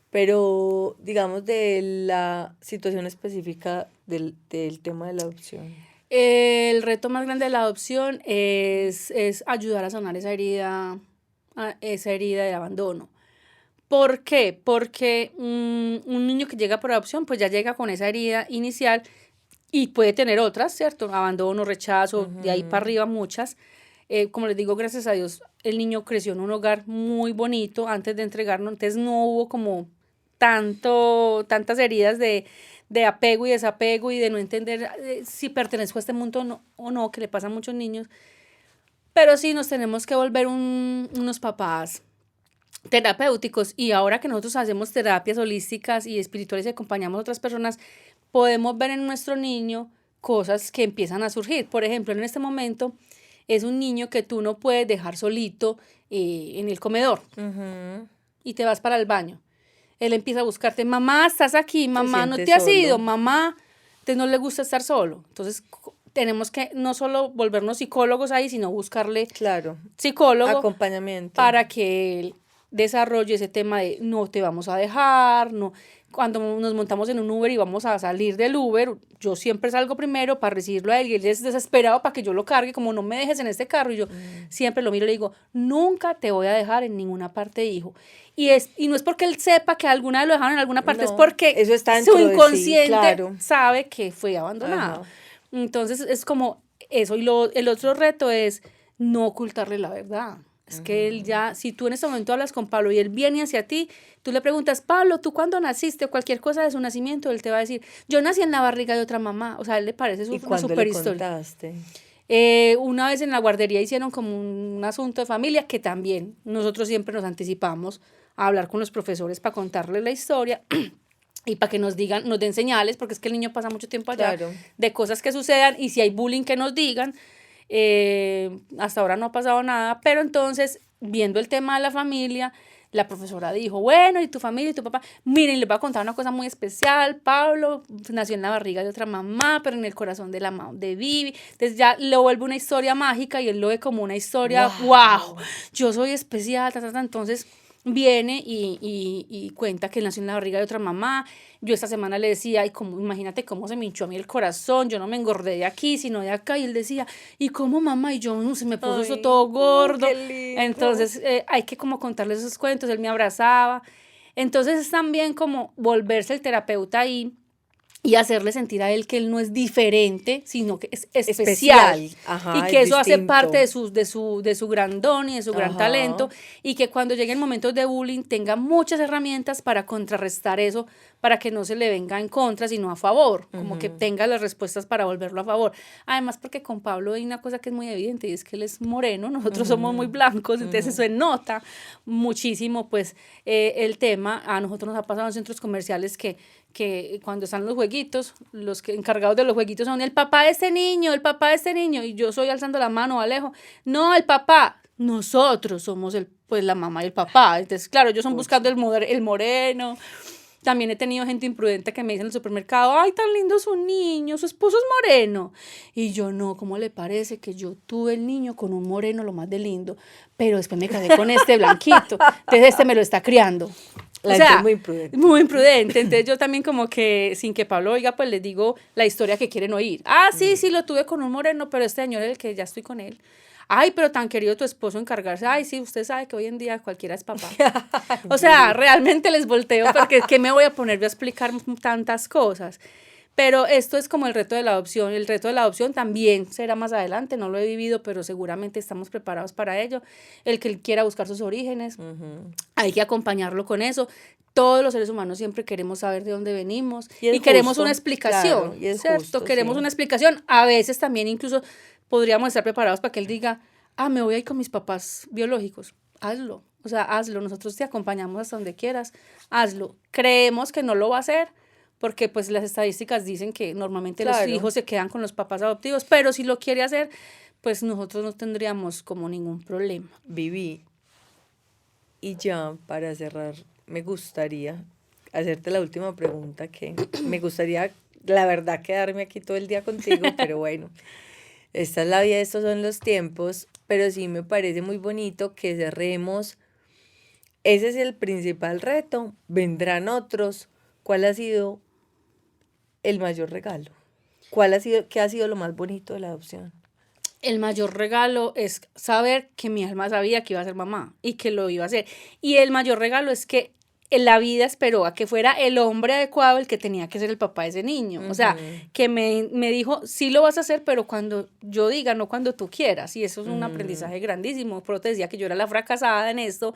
pero digamos de la situación específica del tema de la adopción. el reto más grande de la adopción es ayudar a sanar esa herida de abandono. ¿Por qué? Porque un niño que llega por adopción, pues ya llega con esa herida inicial y puede tener otras, ¿cierto? Abandono, rechazo, de ahí para arriba muchas. Como les digo, gracias a Dios, el niño creció en un hogar muy bonito antes de entregarnos, entonces no hubo como tantas heridas de apego y desapego y de no entender si pertenezco a este mundo o no, que le pasa a muchos niños. Pero sí nos tenemos que volver unos papás terapéuticos, y ahora que nosotros hacemos terapias holísticas y espirituales y acompañamos a otras personas, podemos ver en nuestro niño cosas que empiezan a surgir. Por ejemplo, en este momento es un niño que tú no puedes dejar solito en el comedor y te vas para el baño. Él empieza a buscarte, mamá, estás aquí, mamá, no te has ido, mamá. Entonces no le gusta estar solo. Entonces tenemos que no solo volvernos psicólogos ahí, sino buscarle Claro, psicólogo acompañamiento. para que él desarrolle ese tema de no te vamos a dejar, no. Cuando nos montamos en un Uber y vamos a salir del Uber, yo siempre salgo primero para recibirlo a él y él es desesperado para que yo lo cargue, como no me dejes en este carro, y yo siempre lo miro y le digo, nunca te voy a dejar en ninguna parte, hijo. Y no es porque él sepa que alguna vez lo dejaron en alguna parte, es porque eso está su dentro de sí, inconsciente claro. sabe que fue abandonado. Ajá. Entonces es como eso. Y el otro reto es no ocultarle la verdad. Es que él ya, si tú en este momento hablas con Pablo y él viene hacia ti, tú le preguntas, Pablo, ¿tú cuándo naciste? O cualquier cosa de su nacimiento, él te va a decir, yo nací en la barriga de otra mamá. O sea, a él le parece ¿Y una cuándo super le historia. contaste? Una vez en la guardería hicieron como un asunto de familia, que también nosotros siempre nos anticipamos a hablar con los profesores para contarles la historia y para que nos digan, nos den señales, porque es que el niño pasa mucho tiempo allá, Claro. de cosas que sucedan, y si hay bullying que nos digan. Hasta ahora no ha pasado nada, pero entonces, viendo el tema de la familia, la profesora dijo, bueno, ¿y tu familia y tu papá? Miren, les voy a contar una cosa muy especial. Pablo nació en la barriga de otra mamá, pero en el corazón de la mamá de Vivi. Entonces ya lo vuelve una historia mágica y él lo ve como una historia, wow, yo soy especial, entonces viene y cuenta que él nació en la barriga de otra mamá. Yo esta semana le decía, imagínate cómo se me hinchó a mí el corazón, yo no me engordé de aquí, sino de acá, y él decía, ¿y cómo, mamá? Y yo, no, se me puso eso todo gordo. Qué lindo. Entonces hay que como contarle esos cuentos, él me abrazaba. Entonces es también como volverse el terapeuta ahí y hacerle sentir a él que él no es diferente, sino que es especial. Ajá, y que eso hace distinto. parte de su gran don y de su gran Ajá. talento, y que cuando lleguen momentos de bullying tenga muchas herramientas para contrarrestar eso, para que no se le venga en contra, sino a favor, como que tenga las respuestas para volverlo a favor. Además, porque con Pablo hay una cosa que es muy evidente, y es que él es moreno, nosotros somos muy blancos, entonces eso se nota muchísimo, pues, el tema. A nosotros nos ha pasado en centros comerciales que cuando están los jueguitos, los encargados de los jueguitos son el papá de este niño, y yo soy alzando la mano, Alejo, no, el papá, nosotros somos pues la mamá y el papá. Entonces, claro, ellos son buscando el moreno. También he tenido gente imprudente que me dice en el supermercado, ay, tan lindo su niño, su esposo es moreno. Y yo, no, ¿cómo le parece que yo tuve el niño con un moreno lo más de lindo? Pero después me casé con este blanquito, entonces este me lo está criando. La gente es muy imprudente. Muy imprudente. Entonces yo también como que, sin que Pablo oiga, pues les digo la historia que quieren oír. Ah, sí, sí, lo tuve con un moreno, pero este señor es el que ya estoy con él. Ay, pero tan querido tu esposo encargarse. Ay, sí, usted sabe que hoy en día cualquiera es papá. O sea, realmente les volteo, porque ¿qué me voy a poner yo a explicar tantas cosas? Pero esto es como el reto de la adopción. El reto de la adopción también será más adelante, no lo he vivido, pero seguramente estamos preparados para ello. El que quiera buscar sus orígenes, hay que acompañarlo con eso. Todos los seres humanos siempre queremos saber de dónde venimos y queremos justo, una explicación, claro, y es ¿cierto? justo, Queremos sí. una explicación. A veces también incluso podríamos estar preparados para que él diga, me voy a ir con mis papás biológicos. Hazlo, o sea, hazlo. Nosotros te acompañamos hasta donde quieras, hazlo. Creemos que no lo va a hacer porque pues las estadísticas dicen que normalmente los Claro. hijos se quedan con los papás adoptivos, pero si lo quiere hacer, pues nosotros no tendríamos como ningún problema. Viví. Y ya, para cerrar, me gustaría hacerte la última pregunta, que me gustaría, la verdad, quedarme aquí todo el día contigo, pero bueno, esta es la vida, estos son los tiempos, pero sí me parece muy bonito que cerremos. Ese es el principal reto, vendrán otros. ¿Cuál ha sido el mayor regalo? ¿Qué ha sido lo más bonito de la adopción? El mayor regalo es saber que mi alma sabía que iba a ser mamá y que lo iba a hacer. Y el mayor regalo es que en la vida esperó a que fuera el hombre adecuado el que tenía que ser el papá de ese niño. O sea, que me dijo, sí lo vas a hacer, pero cuando yo diga, no cuando tú quieras. Y eso es un aprendizaje grandísimo. Pero te decía que yo era la fracasada en esto,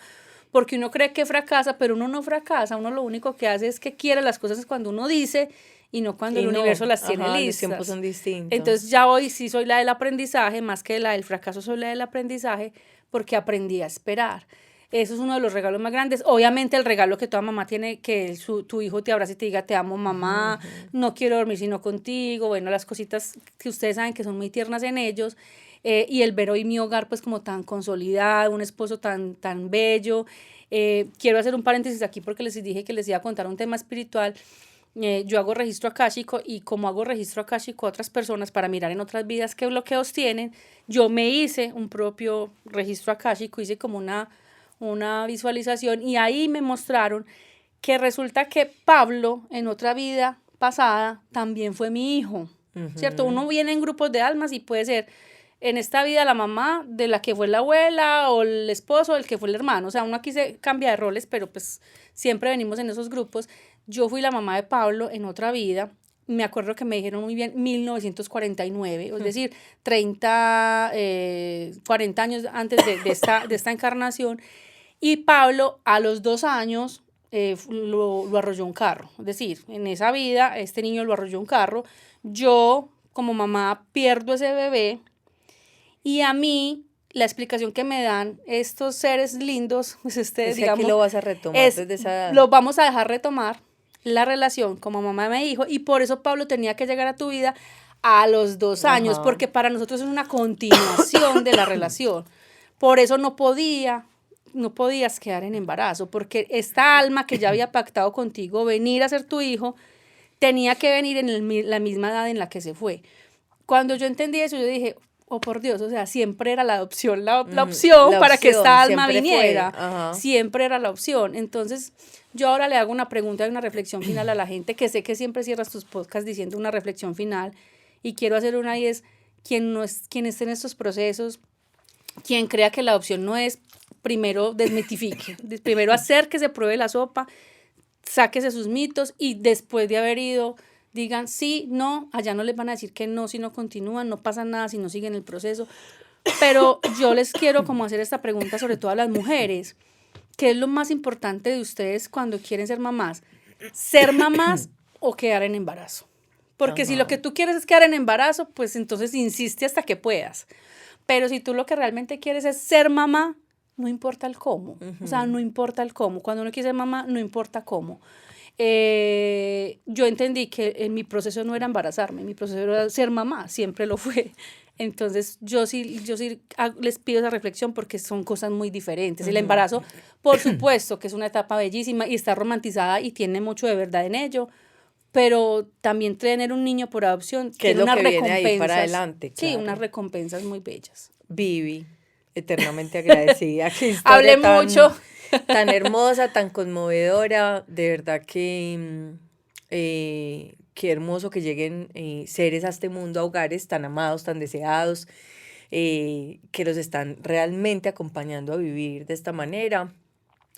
porque uno cree que fracasa, pero uno no fracasa. Uno lo único que hace es que quiere las cosas cuando uno dice y no cuando el universo las tiene ajá, listas. los tiempos son distintos. Entonces ya hoy sí soy la del aprendizaje, más que la del fracaso soy la del aprendizaje, porque aprendí a esperar. Eso es uno de los regalos más grandes. Obviamente el regalo que toda mamá tiene, que tu hijo te abrace y te diga, te amo mamá, no quiero dormir sino contigo, bueno, las cositas que ustedes saben que son muy tiernas en ellos, y el ver hoy mi hogar pues como tan consolidado, un esposo tan bello. Quiero hacer un paréntesis aquí porque les dije que les iba a contar un tema espiritual. Yo hago registro akáshico y como hago registro akáshico a otras personas para mirar en otras vidas qué bloqueos tienen, yo me hice un propio registro akáshico, hice como una visualización y ahí me mostraron que resulta que Pablo en otra vida pasada también fue mi hijo, ¿cierto? Uno viene en grupos de almas y puede ser en esta vida la mamá de la que fue la abuela o el esposo del que fue el hermano, o sea, uno aquí se cambia de roles, pero pues siempre venimos en esos grupos. Yo fui la mamá de Pablo en otra vida, me acuerdo que me dijeron muy bien 1949, es decir, 40 años antes de esta encarnación, y Pablo a los 2 años lo arrolló un carro, es decir, en esa vida este niño lo arrolló un carro, yo como mamá pierdo ese bebé y a mí la explicación que me dan estos seres lindos, pues Es que digamos, aquí lo vas a retomar desde esa edad. lo vamos a dejar retomar la relación como mamá me dijo y por eso Pablo tenía que llegar a tu vida a los 2 años, Ajá. porque para nosotros es una continuación de la relación. Por eso no podías quedar en embarazo, porque esta alma que ya había pactado contigo venir a ser tu hijo, tenía que venir en la misma edad en la que se fue. Cuando yo entendí eso, yo dije, oh por Dios, o sea, siempre era la opción, la opción La para que opción, esta alma siempre fue, viniera. ajá. Siempre era la opción. Entonces, yo ahora le hago una pregunta y una reflexión final a la gente, que sé que siempre cierras tus podcasts diciendo una reflexión final, y quiero hacer una y es, quien esté en estos procesos, quien crea que la opción no es, primero desmitifique, primero hacer que se pruebe la sopa, sáquese sus mitos y después de haber ido, digan sí, no, allá no les van a decir que no si no continúan, no pasa nada si no siguen el proceso. Pero yo les quiero como hacer esta pregunta sobre todo a las mujeres. ¿Qué es lo más importante de ustedes cuando quieren ser mamás? ¿Ser mamás o quedar en embarazo? Porque si lo que tú quieres es quedar en embarazo, pues entonces insiste hasta que puedas. Pero si tú lo que realmente quieres es ser mamá, no importa el cómo. O sea, no importa el cómo. Cuando uno quiere ser mamá, no importa cómo. Yo entendí que en mi proceso no era embarazarme, mi proceso era ser mamá, siempre lo fue. Entonces yo sí les pido esa reflexión porque son cosas muy diferentes. El embarazo, por supuesto, que es una etapa bellísima y está romantizada y tiene mucho de verdad en ello, pero también tener un niño por adopción ¿Qué es tiene lo unas que viene ahí recompensas. para adelante? Sí, Claro. unas recompensas muy bellas. Vivi, eternamente agradecida. Qué Hablé historia mucho. tan hermosa, tan conmovedora. De verdad que qué hermoso que lleguen seres a este mundo, a hogares tan amados, tan deseados, que los están realmente acompañando a vivir de esta manera.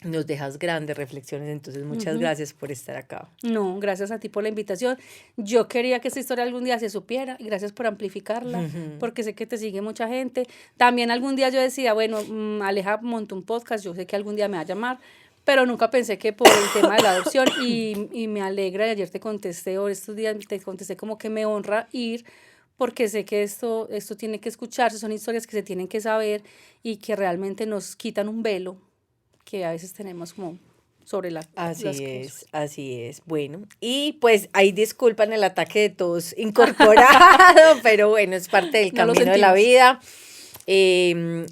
Nos dejas grandes reflexiones, entonces muchas gracias por estar acá. No, gracias a ti por la invitación. Yo quería que esta historia algún día se supiera y gracias por amplificarla, porque sé que te sigue mucha gente. También algún día yo decía, bueno, Aleja montó un podcast, yo sé que algún día me va a llamar, pero nunca pensé que por el tema de la adopción y me alegra, y ayer te contesté, o estos días te contesté como que me honra ir, porque sé que esto tiene que escucharse, son historias que se tienen que saber y que realmente nos quitan un velo que a veces tenemos como sobre las cosas. Así es. Bueno, y pues ahí disculpan el ataque de tos incorporado, pero bueno, es parte del No lo camino de la sentimos. vida.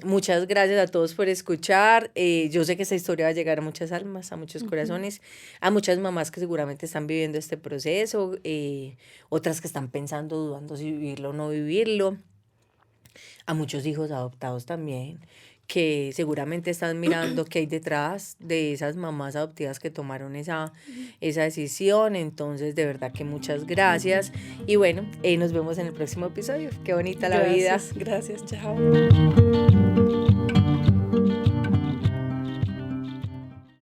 Muchas gracias a todos por escuchar. Yo sé que esta historia va a llegar a muchas almas, a muchos corazones, a muchas mamás que seguramente están viviendo este proceso, otras que están pensando, dudando si vivirlo o no vivirlo, a muchos hijos adoptados también, que seguramente están mirando qué hay detrás de esas mamás adoptivas que tomaron esa decisión. Entonces, de verdad que muchas gracias. Y bueno, nos vemos en el próximo episodio. Qué bonita la vida. Gracias, chao.